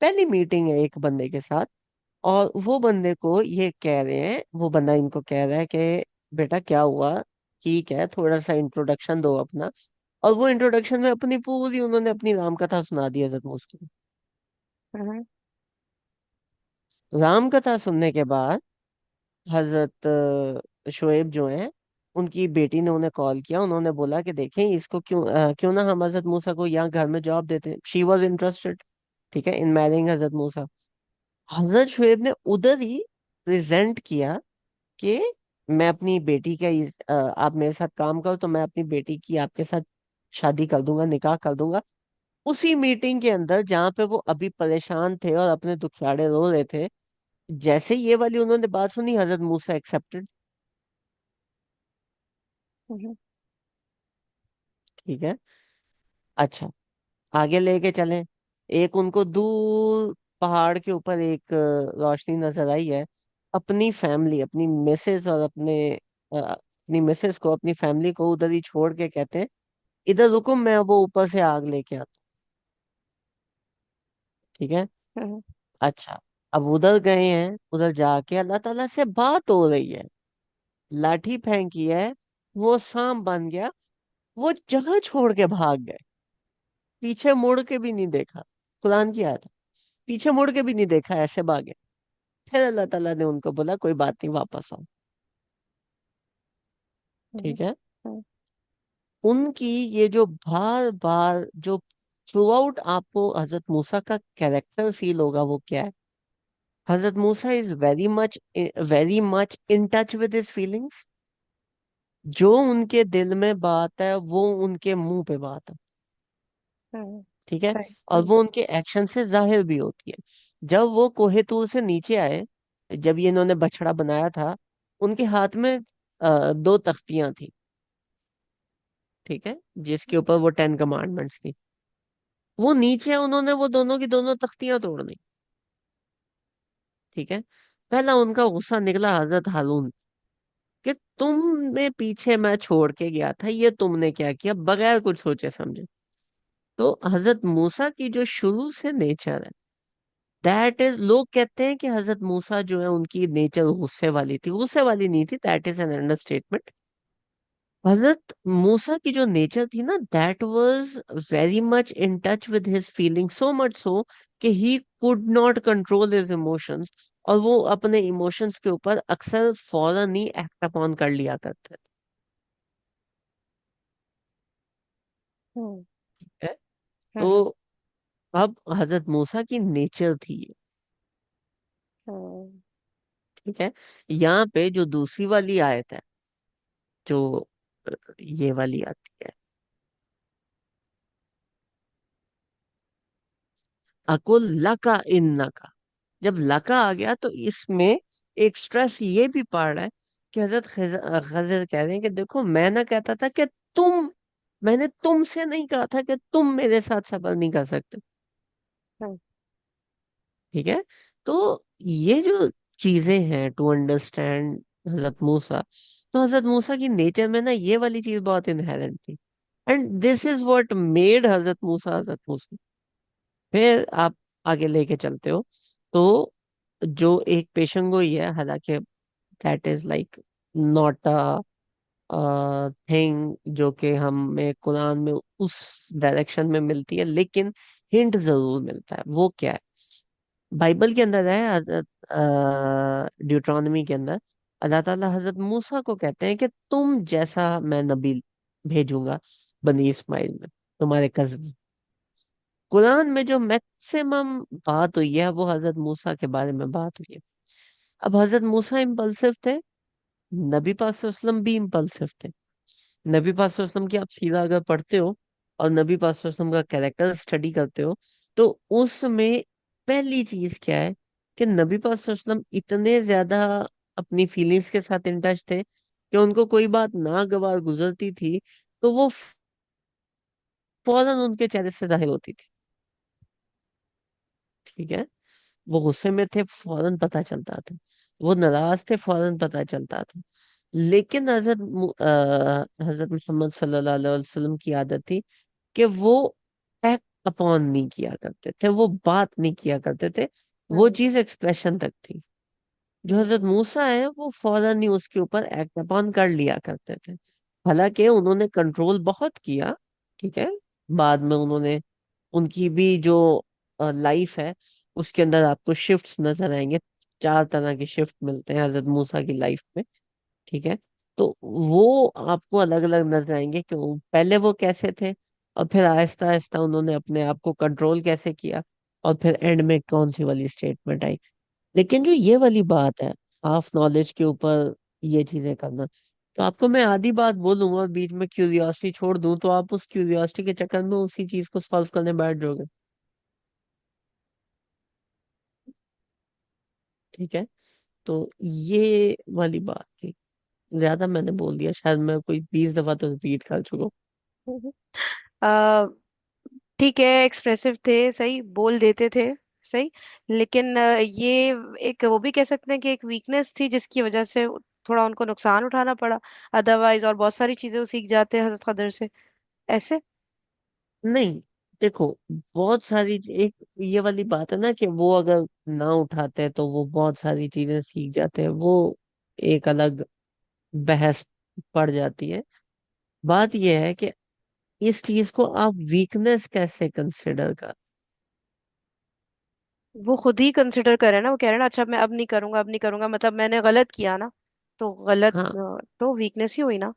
A: पहली मीटिंग है एक बंदे के साथ, और वो बंदे को ये कह रहे हैं, वो बंदा इनको कह रहा है कि बेटा क्या हुआ, ठीक है, थोड़ा सा इंट्रोडक्शन दो अपना। और वो इंट्रोडक्शन में अपनी पूरी, उन्होंने अपनी राम कथा सुना दी हजरत मूसा की।
C: हम्म।
A: राम कथा सुनने के बाद हजरत शोएब जो हैं, उनकी बेटी ने उन्हें कॉल किया, उन्होंने बोला कि देखें इसको क्यों ना हम हजरत मूसा को यहाँ घर में जॉब देते हैं। शी वॉज इंटरेस्टेड, ठीक है, इन मैरिंग हजरत मूसा। हजरत शोएब ने उधर ही प्रेजेंट किया कि मैं अपनी बेटी का आप मेरे साथ काम करो तो मैं अपनी बेटी की आपके साथ शादी कर दूंगा, निकाह कर दूंगा। उसी मीटिंग के अंदर जहाँ पे वो अभी परेशान थे और अपने दुखियाड़े रो रहे थे, जैसे ही ये वाली उन्होंने बात सुनी, हजरत मूसा एक्सेप्टेड।
C: हम्म।
A: ठीक है। अच्छा, आगे लेके चलें। एक उनको दूर पहाड़ के ऊपर एक रोशनी नजर आई है। अपनी फैमिली, अपनी मिसेस और अपनी मिसेस को, अपनी फैमिली को उधर ही छोड़ के कहते हैं इधर रुको, मैं वो ऊपर से आग लेके आता हूँ। ठीक है।
C: हम्म।
A: अच्छा, अब उधर गए हैं, उधर जाके अल्लाह ताला से बात हो रही है, लाठी फेंकी है, वो सांप बन गया, वो जगह छोड़ के भाग गए, पीछे मुड़ के भी नहीं देखा। कुरान की आयत है, पीछे मुड़ के भी नहीं देखा, ऐसे भागे। फिर अल्लाह ताला ने उनको बोला कोई बात नहीं, वापस आओ।
C: हम्म।
A: ठीक है।
C: हम्म।
A: उनकी ये जो बार बार जो थ्रू आउट आपको हजरत मूसा का कैरेक्टर फील होगा, वो क्या है? Hazrat Musa is very much in touch with his feelings. जो उनके दिल में बात है वो उनके मुंह पे बात है।
C: हम्म।
A: ठीक है।
C: सही।
A: और वो उनके एक्शन से जाहिर भी होती है। जब वो कोहेतूर से नीचे आए, जब ये इन्होंने बछड़ा बनाया था, उनके हाथ में दो तख्तियां थी, ठीक है, जिसके ऊपर वो 10 कमांडमेंट्स थी। वो नीचे, उन्होंने वो दोनों की दोनों तख्तियां तोड़ दी, ठीक है। पहला उनका गुस्सा निकला हजरत हारून कि तुमने पीछे मैं छोड़ के गया था, ये तुमने क्या किया, बगैर कुछ सोचे समझे। तो हजरत मूसा की जो शुरू से नेचर है, दैट इज, लोग कहते हैं कि हजरत मूसा जो है उनकी नेचर गुस्से वाली थी, गुस्से वाली नहीं थी, दैट इज एन अंडरस्टेटमेंट। हजरत मूसा की जो नेचर थी ना, that was very much in touch with his feeling, so much so कि he could not control his emotions. और वो अपने इमोशंस के ऊपर अक्सर फौरन ही एक्ट अपॉन कर लिया करते
C: हम्म।
A: थे। तो
C: हम्म।
A: अब हजरत मूसा की नेचर थी ये,
C: हम्म।
A: ठीक है। यहाँ पे जो दूसरी वाली आयत है, जो ये वाली आती है, अकुल लका इन्नका, जब लका आ गया तो इसमें एक स्ट्रेस ये भी पड़ रहा है कि हजरत खजर कह रहे हैं कि देखो, मैं ना कहता था कि तुम, मैंने तुमसे नहीं कहा था कि तुम मेरे साथ सफर नहीं कर सकते,
C: हम्म।
A: ठीक है। तो ये जो चीजें हैं टू अंडरस्टैंड हजरत मूसा, तो हजरत मूसा की नेचर में ना ये वाली चीज बहुत इनहेरेंट थी, and this is what made हजरत मूसा। फिर आप आगे लेके चलते हो, तो जो एक पेशन गोई है, हालांकि that is like not a thing जो कि हमें कुरान में उस डायरेक्शन में मिलती है, लेकिन हिंट जरूर मिलता है। वो क्या है, बाइबल के अंदर है, हजरत ड्यूट्रॉनमी के अंदर अल्लाह ताला हजरत मूसा को कहते हैं कि तुम जैसा मैं नबी भेजूंगा बनी इस्माइल में, तुम्हारे कजिन। कुरान में जो मैक्सिमम बात हुई है वो हजरत मूसा के बारे में बात हुई है। अब हजरत मूसा इम्पल्सिव थे, नबी पाक सल्लल्लाहु अलैहि वसल्लम भी इम्पल्सिव थे। नबी पाक सल्लल्लाहु अलैहि वसल्लम की आप सीरा अगर पढ़ते हो और नबी पाक सल्लल्लाहु अलैहि वसल्लम का कैरेक्टर स्टडी करते हो, तो उसमें पहली चीज क्या है कि नबी पाक सल्लल्लाहु अलैहि वसल्लम इतने ज्यादा अपनी फीलिंग्स के साथ इन टच थे कि उनको कोई बात नागवार गुजरती थी तो वो फौरन उनके चेहरे से जाहिर होती थी, ठीक है। वो गुस्से में थे, फौरन पता चलता था। वो नाराज थे, फौरन पता चलता था। लेकिन हजरत मोहम्मद सल्लल्लाहु अलैहि वसल्लम की आदत थी कि वो एक्ट अपॉन नहीं किया करते थे, वो बात नहीं किया करते थे, वो
C: हम्म।
A: चीज एक्सप्रेशन तक थी। जो हजरत
C: हम्म।
A: मूसा है वो फौरन ही उसके ऊपर एक्ट अपॉन कर लिया करते थे। हालांकि उन्होंने कंट्रोल बहुत किया, ठीक है। बाद में उन्होंने, उनकी भी जो लाइफ है उसके अंदर आपको शिफ्ट्स नजर आएंगे, 4 तरह के शिफ्ट मिलते हैं हजरत मूसा की लाइफ में, ठीक है। तो वो आपको अलग अलग नजर आएंगे कि पहले वो कैसे थे, और फिर आहिस्ता आहिस्ता उन्होंने अपने आप को कंट्रोल कैसे किया, और फिर एंड में कौन सी वाली स्टेटमेंट आई। लेकिन जो ये वाली बात है, हाफ नॉलेज के ऊपर ये चीजें करना, तो आपको मैं आधी बात बोलूंगा और बीच में क्यूरियोसिटी छोड़ दूं तो आप उस क्यूरियोसिटी के चक्कर में उसी चीज को सॉल्व करने बैठ जाओगे, ठीक है। तो ये वाली बात थी। ज्यादा मैंने बोल दिया, शायद मैं कोई 20 दफा तो रिपीट कर चुका हूँ।
C: हम्म। आ, ठीक है, एक्सप्रेसिव थे, सही बोल देते थे, सही। लेकिन ये एक वो भी कह सकते हैं कि एक वीकनेस थी जिसकी वजह से थोड़ा उनको नुकसान उठाना पड़ा। अदरवाइज और बहुत सारी चीजें वो सीख जाते हैं हजरत खदर से, ऐसे।
A: नहीं, देखो, बहुत सारी एक ये वाली बात है ना कि वो अगर ना उठाते तो वो बहुत सारी चीजें सीख जाते हैं, वो एक अलग बहस पड़ जाती है। बात ये है कि इस चीज को आप वीकनेस कैसे कंसिडर कर।
C: वो खुद ही कंसिडर करे ना, वो कह रहे हैं ना, अच्छा मैं अब नहीं करूंगा, अब नहीं करूंगा, मतलब मैंने गलत किया ना, तो गलत
A: हाँ,
C: तो वीकनेस ही हुई ना।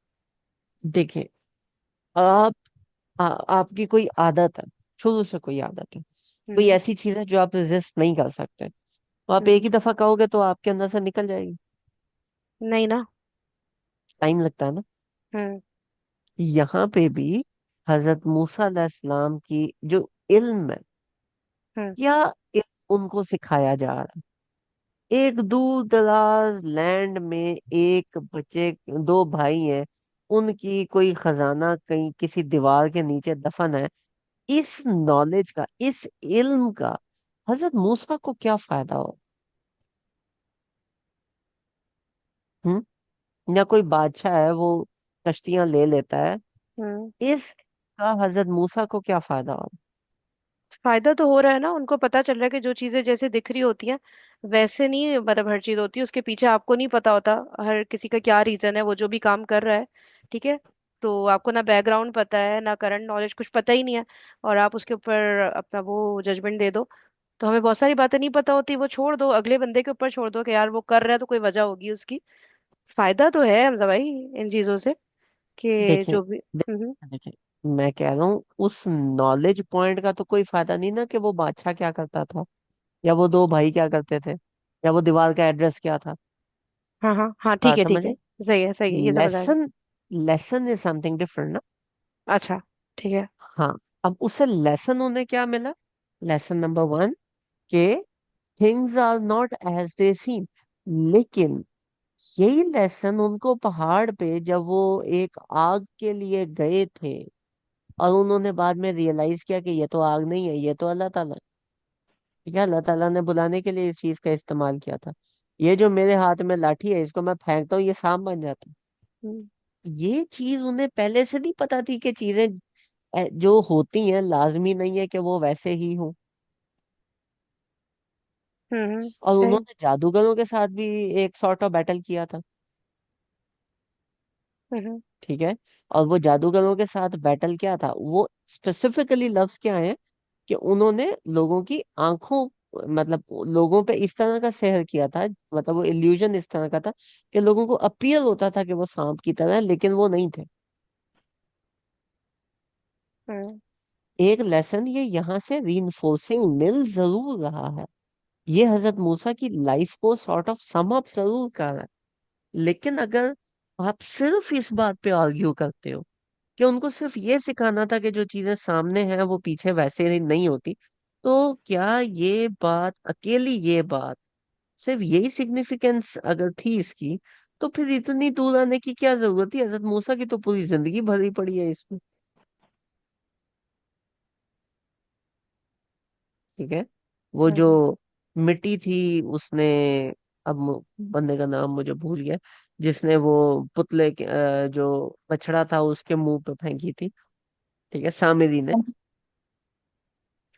A: देखें, आप आपकी कोई आदत है, शुरू से कोई आदत है, कोई
C: हम्म।
A: ऐसी चीज है जो आप रेजिस्ट नहीं कर सकते, तो आप एक
C: हम्म।
A: ही दफा कहोगे तो आपके अंदर से निकल जाएगी।
C: नहीं ना।
A: टाइम लगता है ना।
C: हम्म।
A: यहाँ पे भी हजरत मूसा अलैहिस्सलाम की जो इल्म है,
C: हम्म।
A: क्या इल्म उनको सिखाया जा रहा है? एक दूर दराज लैंड में एक बच्चे, दो भाई हैं, उनकी कोई खजाना कहीं किसी दीवार के नीचे दफन है। इस नॉलेज का, इस इल्म का हजरत मूसा को क्या फायदा हो? या कोई बादशाह है, वो कश्तियां ले लेता है,
C: हम्म।
A: इसका हजरत मूसा को क्या फायदा हो?
C: फायदा तो हो रहा है ना, उनको पता चल रहा है कि जो चीजें जैसे दिख रही होती हैं वैसे नहीं, मतलब हर चीज होती है उसके पीछे आपको नहीं पता होता हर किसी का क्या रीजन है, वो जो भी काम कर रहा है। ठीक है। तो आपको ना बैकग्राउंड पता है ना करंट नॉलेज, कुछ पता ही नहीं है, और आप उसके ऊपर अपना वो जजमेंट दे दो। तो हमें बहुत सारी बातें नहीं पता होती, वो छोड़ दो, अगले बंदे के ऊपर छोड़ दो कि यार वो कर रहा है तो कोई वजह होगी उसकी। फायदा तो है हमजा भाई इन चीजों से, कि
A: देखिए,
C: जो भी। हम्म।
A: देखिए, मैं कह रहा हूँ उस नॉलेज पॉइंट का तो कोई फायदा नहीं ना, कि वो बादशाह क्या करता था, या वो दो भाई क्या करते थे, या वो दीवार का एड्रेस क्या था।
C: हाँ हाँ हाँ, ठीक
A: बात
C: है ठीक है।
A: समझे?
C: सही है, ये समझ आ गया।
A: Lesson, lesson is something different ना।
C: अच्छा। ठीक है।
A: हाँ, अब उसे लेसन उन्हें क्या मिला? लेसन नंबर वन, के things are not as they seem. लेकिन यही लेसन उनको पहाड़ पे जब वो एक आग के लिए गए थे, और उन्होंने बाद में रियलाइज किया कि ये तो आग नहीं है, ये तो अल्लाह ताला है। ठीक है, अल्लाह ताला ने बुलाने के लिए इस चीज का इस्तेमाल किया था। ये जो मेरे हाथ में लाठी है, इसको मैं फेंकता हूँ, ये सांप बन जाता है।
C: हम्म
A: ये चीज उन्हें पहले से नहीं पता थी कि चीजें जो होती हैं लाजमी नहीं है कि वो वैसे ही हों। और
C: सही।
A: उन्होंने जादूगरों के साथ भी एक सॉर्ट ऑफ बैटल किया था।
C: हम्म
A: ठीक है, और वो जादूगरों के साथ बैटल क्या था, वो स्पेसिफिकली लफ्ज क्या है, कि उन्होंने लोगों की आंखों, मतलब लोगों पे इस तरह का सहर किया था, मतलब वो इल्यूजन इस तरह का था कि लोगों को अपीयर होता था कि वो सांप की तरह है, लेकिन वो नहीं थे।
C: हम्म
A: एक लेसन ये यहाँ से रीइंफोर्सिंग मिल जरूर रहा है। ये हजरत मूसा की लाइफ को सॉर्ट ऑफ सम अप जरूर कर रहा है। लेकिन अगर आप सिर्फ इस बात पे आर्ग्यू करते हो कि उनको सिर्फ ये सिखाना था कि जो चीजें सामने हैं वो पीछे वैसे ही नहीं होती, तो क्या ये बात, अकेली ये बात, सिर्फ यही सिग्निफिकेंस अगर थी इसकी, तो फिर इतनी दूर आने की क्या जरूरत थी? हजरत मूसा की तो पूरी जिंदगी भरी पड़ी है इसमें। ठीक है, वो जो
C: हम्म
A: मिट्टी थी उसने, अब बंदे का नाम मुझे भूल गया, जिसने वो पुतले के जो बछड़ा था उसके मुंह पे फेंकी थी। ठीक है, सामिरी ने।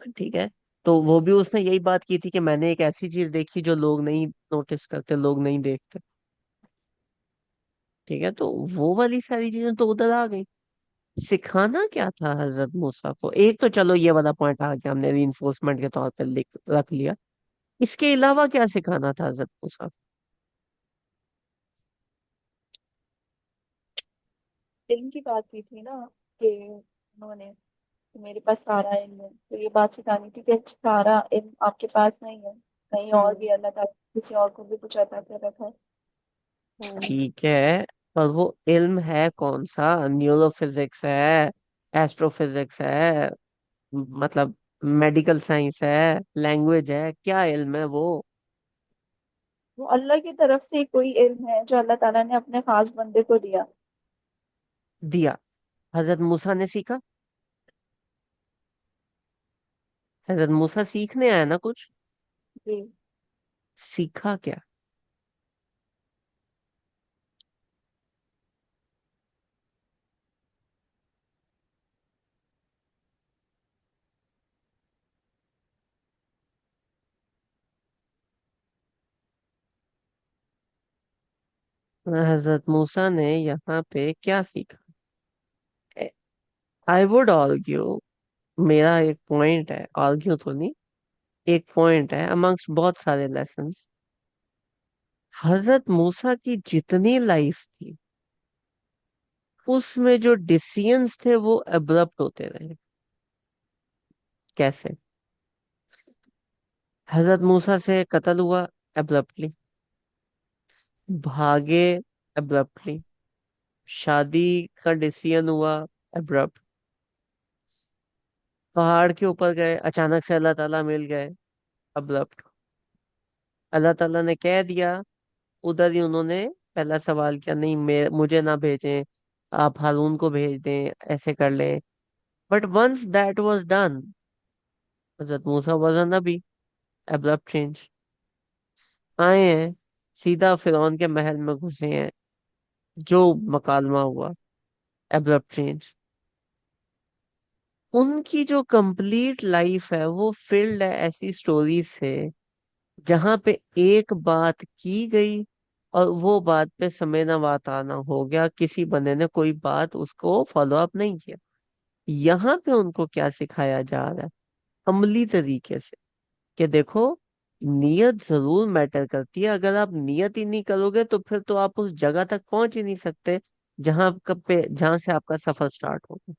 A: ठीक है, तो वो भी उसने यही बात की थी कि मैंने एक ऐसी चीज देखी जो लोग नहीं नोटिस करते, लोग नहीं देखते। ठीक है, तो वो वाली सारी चीजें तो उधर आ गई। सिखाना क्या था हजरत मूसा को? एक तो चलो ये वाला पॉइंट आ गया, हमने रीइंफोर्समेंट के तौर पर लिख रख लिया। इसके अलावा क्या सिखाना था हजरत मूसा को?
B: इल्म की बात की थी ना, कि उन्होंने, कि मेरे पास सारा इल्म है, तो ये बात सिखानी थी कि सारा इल्म आपके पास नहीं है, कहीं और
C: हम्म
B: भी अल्लाह ताला किसी और को भी कुछ अता कर रखा है।
C: हम्म
A: ठीक है, पर वो इल्म है कौन सा? न्यूरोफिजिक्स है, एस्ट्रोफिजिक्स है, मतलब मेडिकल साइंस है, लैंग्वेज है, क्या इल्म है वो?
B: वो अल्लाह की तरफ से कोई इल्म है जो अल्लाह ताला ने अपने खास बंदे को दिया।
A: दिया। हजरत मूसा ने सीखा? हजरत मूसा सीखने आया ना कुछ?
B: जी।
A: सीखा क्या? हजरत मूसा ने यहाँ पे क्या सीखा? आई वुड आर्ग्यू, मेरा एक पॉइंट है, आर्ग्यू तो नहीं, एक पॉइंट है अमंग्स बहुत सारे लेसन्स। हजरत मूसा की जितनी लाइफ थी, उसमें जो डिसीजंस थे वो अब्रप्ट होते रहे। कैसे? हजरत मूसा से कत्ल हुआ, अब्रप्टली। भागे, अब्रप्टली। शादी का डिसीजन हुआ, अब्रप्ट। पहाड़ के ऊपर गए, अचानक से अल्लाह ताला मिल गए। अब्रप्ट, अल्लाह ताला ने कह दिया। उधर ही उन्होंने पहला सवाल किया, नहीं मुझे ना भेजें, आप हारून को भेज दें, ऐसे कर लें। But once that was done, Hazrat Musa was a Nabi. Abrupt change, आए हैं, सीधा फिरौन के महल में घुसे हैं, जो मकालमा हुआ। Abrupt change. उनकी जो कंप्लीट लाइफ है वो फिल्ड है ऐसी स्टोरी से, जहां पे एक बात की गई और वो बात पे समय नवात आना हो गया, किसी बंदे ने कोई बात उसको फॉलो अप नहीं किया। यहाँ पे उनको क्या सिखाया जा रहा है, अमली तरीके से, कि देखो, नियत जरूर मैटर करती है। अगर आप नियत ही नहीं करोगे तो फिर तो आप उस जगह तक पहुंच ही नहीं सकते जहां से आपका सफर स्टार्ट होगा।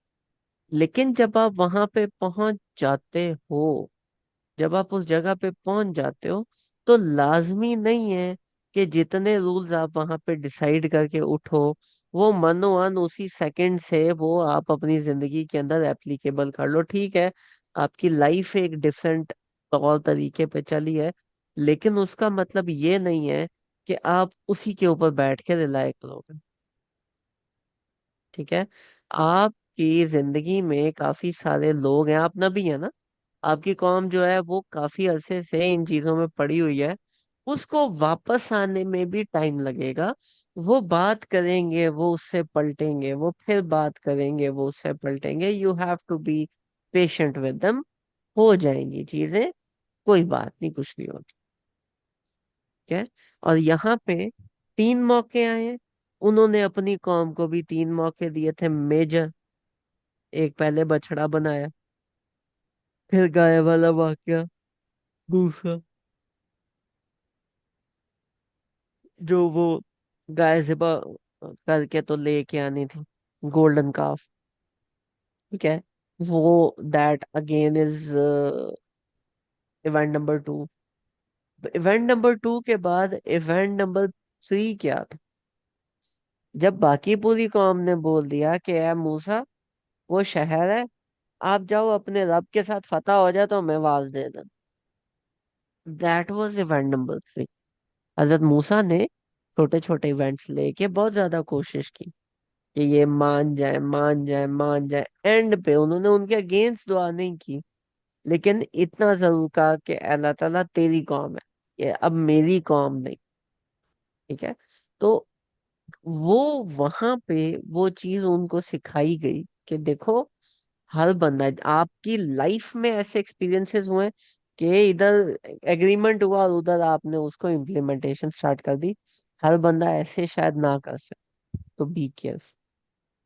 A: लेकिन जब आप वहां पे पहुंच जाते हो, जब आप उस जगह पे पहुंच जाते हो, तो लाजमी नहीं है कि जितने रूल्स आप वहां पे डिसाइड करके उठो, वो मनोवन उसी सेकंड से वो आप अपनी जिंदगी के अंदर एप्लीकेबल कर लो। ठीक है, आपकी लाइफ एक डिफरेंट तौर तरीके पे चली है, लेकिन उसका मतलब ये नहीं है कि आप उसी के ऊपर बैठ के रिलाय करोगे। ठीक है, आपकी जिंदगी में काफी सारे लोग हैं, आप नबी है ना, आपकी कौम जो है वो काफी अरसे से इन चीजों में पड़ी हुई है, उसको वापस आने में भी टाइम लगेगा। वो बात करेंगे, वो उससे पलटेंगे, वो फिर बात करेंगे, वो उससे पलटेंगे। You have to be patient with them. हो जाएंगी चीजें, कोई बात नहीं, कुछ नहीं होता। ठीक है, और यहाँ पे 3 मौके आए हैं। उन्होंने अपनी कौम को भी 3 मौके दिए थे मेजर। एक, पहले बछड़ा बनाया, फिर गाय वाला वाकया, दूसरा जो वो गाय ज़िबा करके तो लेके आनी थी, गोल्डन काफ। ठीक है, वो that again is event number 2। Event number 2 के बाद इवेंट नंबर 3 क्या था? जब बाकी पूरी कौम ने बोल दिया कि ए मूसा, वो शहर है, आप जाओ अपने रब के साथ फतह हो जाए तो हमें आवाज दे देना। That was event number 3। हजरत मूसा ने छोटे छोटे इवेंट्स लेके बहुत ज्यादा कोशिश की कि ये मान जाए, मान जाए, मान जाए। एंड पे उन्होंने उनके अगेंस्ट दुआ नहीं की, लेकिन इतना जरूर कहा कि अल्लाह ताला तेरी कौम है, ये अब मेरी कौम नहीं। ठीक है, तो वो वहां पे वो चीज उनको सिखाई गई कि देखो, हर बंदा, आपकी लाइफ में ऐसे एक्सपीरियंसेस हुए कि इधर एग्रीमेंट हुआ और उधर आपने उसको इम्प्लीमेंटेशन स्टार्ट कर दी। हर बंदा ऐसे शायद ना कर सके, तो बी केयरफुल।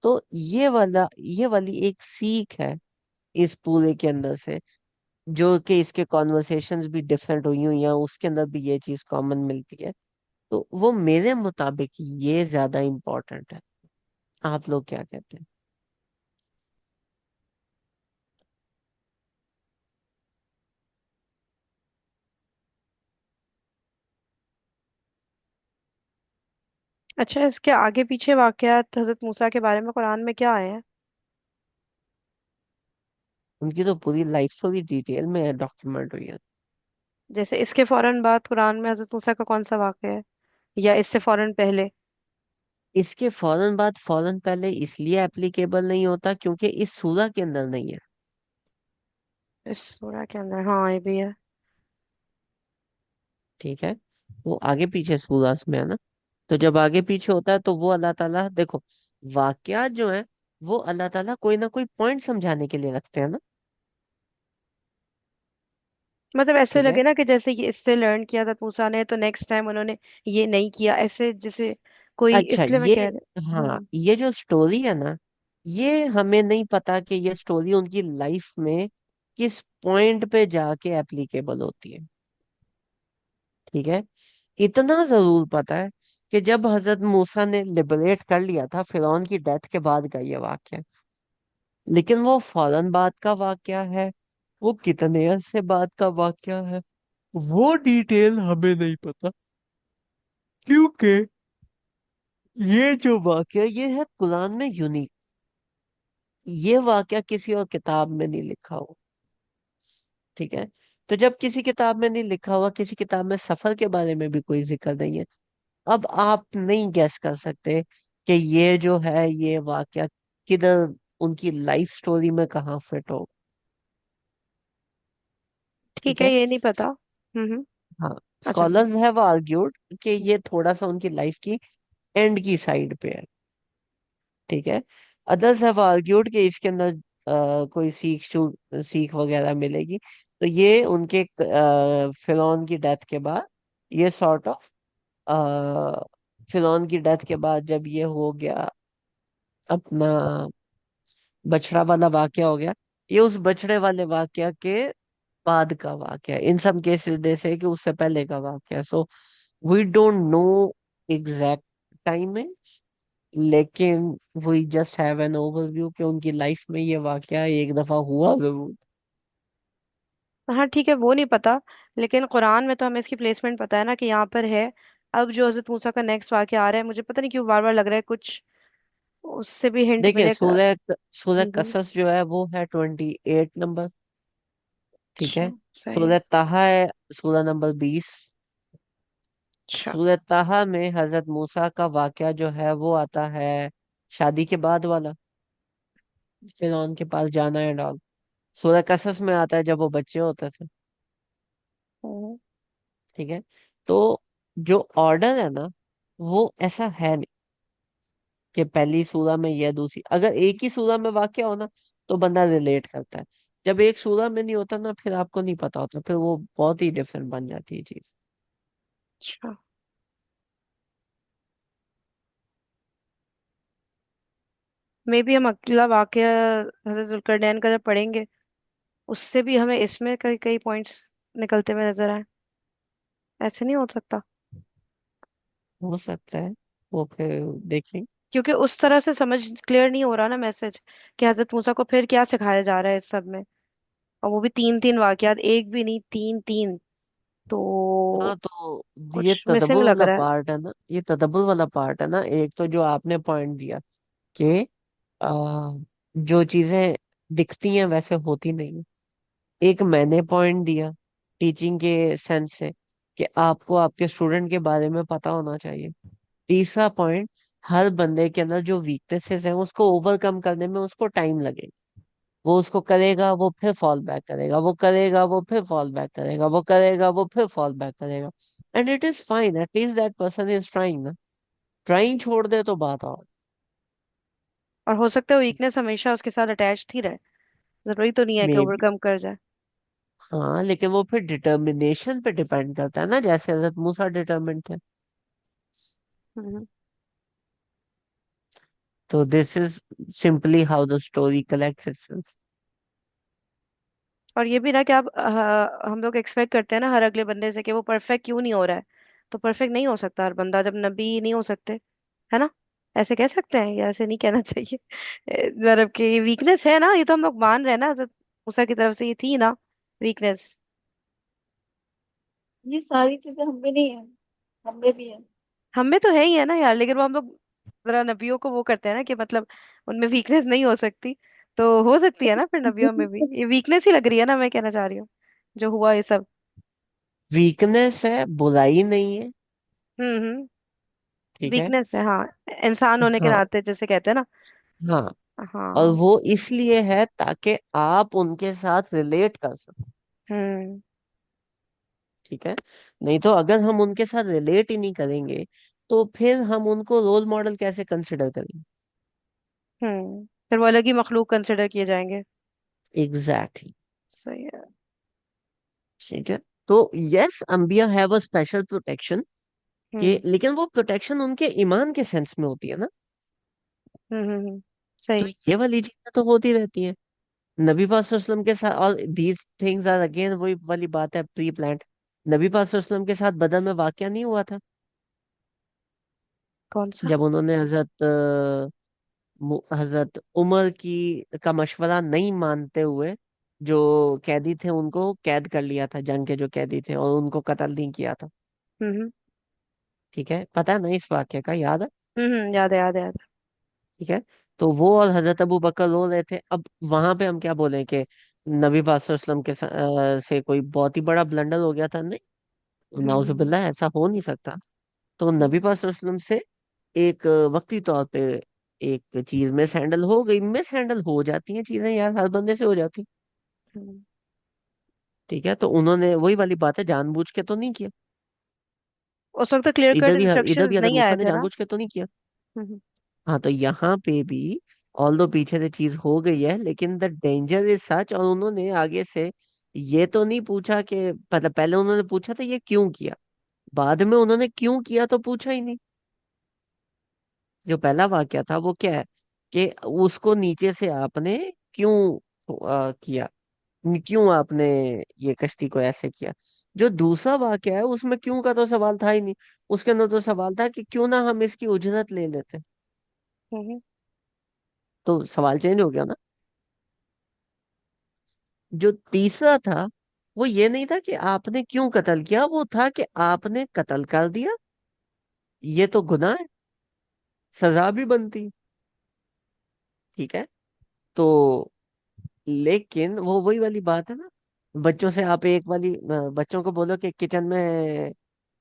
A: तो ये वाली एक सीख है इस पूरे के अंदर से, जो कि इसके कॉन्वर्सेशंस भी डिफरेंट हुई हुई हैं, उसके अंदर भी ये चीज कॉमन मिलती है। तो वो मेरे मुताबिक ये ज्यादा इम्पोर्टेंट है। आप लोग क्या कहते हैं?
C: अच्छा, इसके आगे पीछे वाकयात हजरत मूसा के बारे में कुरान में क्या आए हैं?
A: उनकी तो पूरी लाइफ स्टोरी डिटेल में डॉक्यूमेंट हुई है।
C: जैसे इसके फौरन बाद कुरान में हजरत मूसा का कौन सा वाकया है, या इससे फौरन पहले?
A: इसके फौरन बाद, फौरन पहले इसलिए एप्लीकेबल नहीं होता क्योंकि इस सूरा के अंदर नहीं है।
C: इस सूरह के अंदर, हाँ ये भी है।
A: ठीक है, वो आगे पीछे सूरास में है ना। तो जब आगे पीछे होता है तो वो अल्लाह ताला, देखो, वाकयात जो है वो अल्लाह ताला कोई ना कोई पॉइंट समझाने के लिए रखते हैं ना।
C: मतलब ऐसे
A: ठीक है,
C: लगे ना कि जैसे ये इससे लर्न किया था मूसा ने, तो नेक्स्ट टाइम उन्होंने ये नहीं किया, ऐसे जैसे कोई,
A: अच्छा,
C: इसलिए मैं
A: ये,
C: कह रही
A: हाँ,
C: हूँ।
A: ये जो स्टोरी है ना, ये हमें नहीं पता कि ये स्टोरी उनकी लाइफ में किस पॉइंट पे जाके एप्लीकेबल होती है। ठीक है, इतना जरूर पता है कि जब हजरत मूसा ने लिबरेट कर लिया था, फिरौन की डेथ के बाद का ये वाक्य। लेकिन वो फौरन बाद का वाक्या है, वो कितने अरसे बाद का वाक्या है, वो डिटेल हमें नहीं पता। क्योंकि ये जो वाक्य ये है कुरान में यूनिक। ये वाकया किसी और किताब में नहीं लिखा हुआ। ठीक है। तो जब किसी किताब में नहीं लिखा हुआ, किसी किताब में सफर के बारे में भी कोई जिक्र नहीं है, अब आप नहीं गैस कर सकते कि ये जो है ये वाकया किधर उनकी लाइफ स्टोरी में कहाँ फिट हो।
C: ठीक
A: ठीक
C: है,
A: है।
C: ये नहीं पता। हम्म।
A: हाँ,
C: अच्छा।
A: स्कॉलर्स हैव आर्ग्यूड कि ये थोड़ा सा उनकी लाइफ की एंड की साइड पे है। ठीक है। अदर्स हैव आर्ग्यूड कि इसके अंदर कोई सीख वगैरह मिलेगी। तो ये उनके फिरौन की डेथ के बाद, ये सॉर्ट ऑफ फिरौन की डेथ के बाद जब ये हो गया अपना बछड़ा वाला वाकया हो गया, ये उस बछड़े वाले वाकया के बाद का वाकया, इन सब केसेस जैसे कि उससे पहले का वाकया। So we don't know exact timing, लेकिन we just have an overview कि उनकी लाइफ में ये वाकया एक दफा हुआ जरूर।
C: हाँ ठीक है, वो नहीं पता। लेकिन कुरान में तो हमें इसकी प्लेसमेंट पता है ना कि यहाँ पर है। अब जो हजरत मूसा का नेक्स्ट वाक़या आ रहा है, मुझे पता नहीं क्यों बार बार लग रहा है कुछ उससे भी हिंट
A: देखिए,
C: मिलेगा।
A: सूरह
C: हम्म।
A: कसस जो है वो है 28 नंबर। ठीक
C: अच्छा,
A: है।
C: सही है।
A: सूरह ताहा है सूरह नंबर 20।
C: अच्छा।
A: सूरह ताहा में हजरत मूसा का वाकया जो है वो आता है शादी के बाद वाला, फिरौन के पास जाना एंड ऑल। सूरह कसस में आता है जब वो बच्चे होते थे।
C: हम्म।
A: ठीक है। तो जो ऑर्डर है ना, वो ऐसा है नहीं कि पहली सूरह में यह, दूसरी, अगर एक ही सूरह में वाकया हो ना तो बंदा रिलेट करता है। जब एक सूरह में नहीं होता ना, फिर आपको नहीं पता होता, फिर वो बहुत ही डिफरेंट बन जाती है चीज।
C: अच्छा। मे बी हम अगला वाक़या हजरत जुल्करनैन का जब पढ़ेंगे, उससे भी हमें इसमें कई कई पॉइंट्स निकलते हुए नजर आए। ऐसे नहीं हो सकता?
A: हो सकता है, वो फिर देखें।
C: क्योंकि उस तरह से समझ क्लियर नहीं हो रहा ना मैसेज, कि हजरत मूसा को फिर क्या सिखाया जा रहा है इस सब में। और वो भी तीन तीन वाकयात, एक भी नहीं, तीन तीन। तो
A: हाँ, तो ये
C: कुछ मिसिंग
A: तदब्बुर
C: लग
A: वाला
C: रहा है।
A: पार्ट है ना, ये तदब्बुर वाला पार्ट है ना। एक तो जो आपने पॉइंट दिया कि आ, जो चीजें दिखती हैं वैसे होती नहीं। एक मैंने पॉइंट दिया टीचिंग के सेंस से कि आपको आपके स्टूडेंट के बारे में पता होना चाहिए। तीसरा पॉइंट, हर बंदे के अंदर जो वीकनेसेस हैं उसको ओवरकम करने में उसको टाइम लगेगा। वो उसको करेगा, वो फिर फॉल बैक करेगा, वो करेगा, वो फिर फॉल बैक करेगा, वो करेगा, वो फिर फॉल बैक करेगा। And it is fine, at least that person is trying ना। ट्राइंग छोड़ दे तो बात और।
C: और हो सकता है वीकनेस हमेशा उसके साथ अटैच ही रहे। जरूरी तो नहीं है कि
A: मे बी।
C: ओवरकम कर जाए।
A: हाँ, लेकिन वो फिर डिटर्मिनेशन पे डिपेंड करता है ना, जैसे हजरत मूसा डिटर्मिन्ड थे।
C: हम्म।
A: तो this is simply how the story collects itself.
C: और ये भी ना कि आप हम लोग एक्सपेक्ट करते हैं ना हर अगले बंदे से कि वो परफेक्ट क्यों नहीं हो रहा है। तो परफेक्ट नहीं हो सकता हर बंदा, जब नबी नहीं हो सकते, है ना? ऐसे कह सकते हैं या ऐसे नहीं कहना चाहिए? मतलब कि ये वीकनेस है ना, ये तो हम लोग मान रहे हैं ना, हज़रत मूसा की तरफ से ये थी ना वीकनेस।
B: ये सारी चीजें हम में नहीं है, हम में भी है।
C: हम में तो है ही है ना यार, लेकिन वो हम लोग जरा नबियों को वो करते हैं ना कि मतलब उनमें वीकनेस नहीं हो सकती। तो हो सकती है ना फिर नबियों में भी, ये वीकनेस ही लग रही है ना, मैं कहना चाह रही हूँ जो हुआ ये सब।
A: वीकनेस है, बुराई नहीं है।
C: हम्म।
A: ठीक है।
C: वीकनेस है हाँ, इंसान होने के
A: हाँ।
C: नाते जैसे कहते हैं ना।
A: हाँ, और
C: हाँ।
A: वो इसलिए है ताकि आप उनके साथ रिलेट कर सको।
C: हम्म।
A: ठीक है। नहीं तो अगर हम उनके साथ रिलेट ही नहीं करेंगे तो फिर हम उनको रोल मॉडल कैसे कंसिडर करेंगे।
C: फिर वो अलग ही मखलूक कंसिडर किए जाएंगे।
A: एग्जैक्टली।
C: सही है।
A: ठीक है। तो यस, अंबिया हैव अ स्पेशल प्रोटेक्शन के,
C: हम्म
A: लेकिन वो प्रोटेक्शन उनके ईमान के सेंस में होती है ना। तो
C: सही।
A: ये वाली चीजें तो होती रहती हैं नबी पाक सल्लल्लाहु अलैहि वसल्लम के साथ। और दीज थिंग्स आर अगेन वही वाली बात है, प्री प्लान्ड। नबी पाक सल्लल्लाहु अलैहि वसल्लम के साथ बदर में वाकया नहीं हुआ था
C: कौन सा?
A: जब उन्होंने हजरत उमर की का मशवरा नहीं मानते हुए जो कैदी थे उनको कैद कर लिया था, जंग के जो कैदी थे, और उनको कत्ल नहीं किया था।
C: हम्म
A: ठीक है, पता है ना इस वाक्य का, याद है।
C: याद है, याद है, याद है।
A: ठीक है। तो वो और हजरत अबू बकर रो रहे थे। अब वहां पे हम क्या बोले कि नबी पाक सल्लल्लाहु अलैहि वसल्लम से कोई बहुत ही बड़ा ब्लंडर हो गया था? नहीं,
C: हम्म।
A: नाउजुबिल्लाह, ऐसा हो नहीं सकता। तो नबी
C: हम्म।
A: पाक सल्लल्लाहु अलैहि वसल्लम से एक वक्ती तौर पे एक चीज मिस हैंडल हो गई। मिस हैंडल हो जाती हैं चीजें यार, हर बंदे से हो जाती।
C: हम्म।
A: ठीक है, तो उन्होंने वही वाली बात है, जानबूझ के तो नहीं किया।
C: उस वक्त क्लियर कट
A: इधर भी
C: इंस्ट्रक्शंस
A: हजरत
C: नहीं
A: मूसा
C: आए
A: ने
C: थे ना।
A: जानबूझ के तो नहीं किया।
C: हम्म।
A: हाँ, तो यहाँ पे भी ऑल दो पीछे से चीज हो गई है, लेकिन द डेंजर इज सच। और उन्होंने आगे से ये तो नहीं पूछा कि, मतलब पहले उन्होंने पूछा था ये क्यों किया, बाद में उन्होंने क्यों किया तो पूछा ही नहीं। जो पहला वाक्य था वो क्या है कि उसको नीचे से आपने क्यों किया, क्यों आपने ये कश्ती को ऐसे किया। जो दूसरा वाक्य है उसमें क्यों का तो सवाल था ही नहीं। उसके अंदर तो सवाल था कि क्यों ना हम इसकी उजरत ले लेते।
C: हम्म।
A: तो सवाल चेंज हो गया ना। जो तीसरा था वो ये नहीं था कि आपने क्यों कत्ल किया, वो था कि आपने कत्ल कर दिया, ये तो गुनाह है, सजा भी बनती। ठीक है, तो लेकिन वो वही वाली बात है ना, बच्चों से आप एक वाली बच्चों को बोलो कि किचन में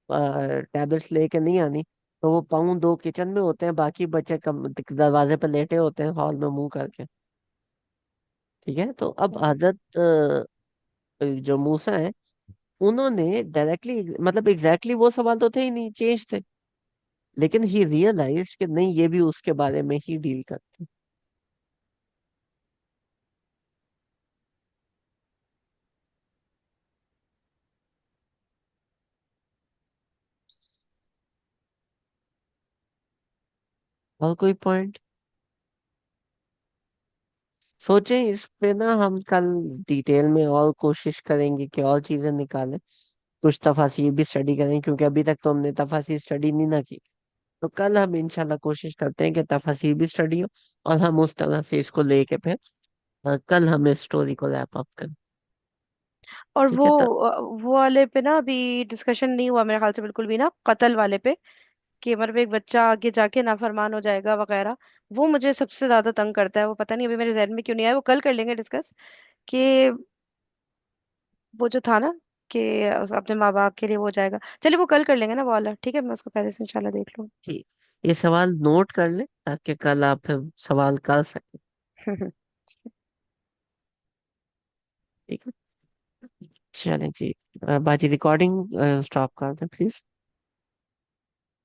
A: टैबलेट्स लेके नहीं आनी, तो वो पाउंड दो किचन में होते हैं, बाकी बच्चे कम दरवाजे पर लेटे होते हैं हॉल में मुंह करके। ठीक है, तो अब हजरत जो मूसा है, उन्होंने डायरेक्टली, मतलब एग्जैक्टली वो सवाल तो थे ही नहीं, चेंज थे। लेकिन ही रियलाइज कि नहीं, ये भी उसके बारे में ही डील करते। और कोई पॉइंट सोचें इस पे ना, हम कल डिटेल में और कोशिश करेंगे कि और चीजें निकालें, कुछ तफासिर भी स्टडी करें, क्योंकि अभी तक तो हमने तफासिर स्टडी नहीं ना की। तो कल हम इंशाल्लाह कोशिश करते हैं कि तफासिर भी स्टडी हो, और हम उस तरह से इसको लेके फिर कल हम इस स्टोरी को रैप अप करें।
C: और
A: ठीक है तो
C: वो वाले पे ना अभी डिस्कशन नहीं हुआ मेरे ख्याल से बिल्कुल भी ना, कत्ल वाले पे, कि मतलब एक बच्चा आगे जाके नाफरमान हो जाएगा वगैरह। वो मुझे सबसे ज्यादा तंग करता है, वो पता नहीं अभी मेरे जहन में क्यों नहीं आया। वो कल कर लेंगे डिस्कस, कि वो जो था ना, कि अपने माँ बाप के लिए वो हो जाएगा। चलिए वो कल कर लेंगे ना वो वाला, ठीक है, मैं उसको पहले से इंशाल्लाह देख लूँ।
A: ठीक, ये सवाल नोट कर ले ताकि कल आप फिर सवाल कर सकें। ठीक है, चलें जी। बाजी रिकॉर्डिंग स्टॉप कर दें प्लीज।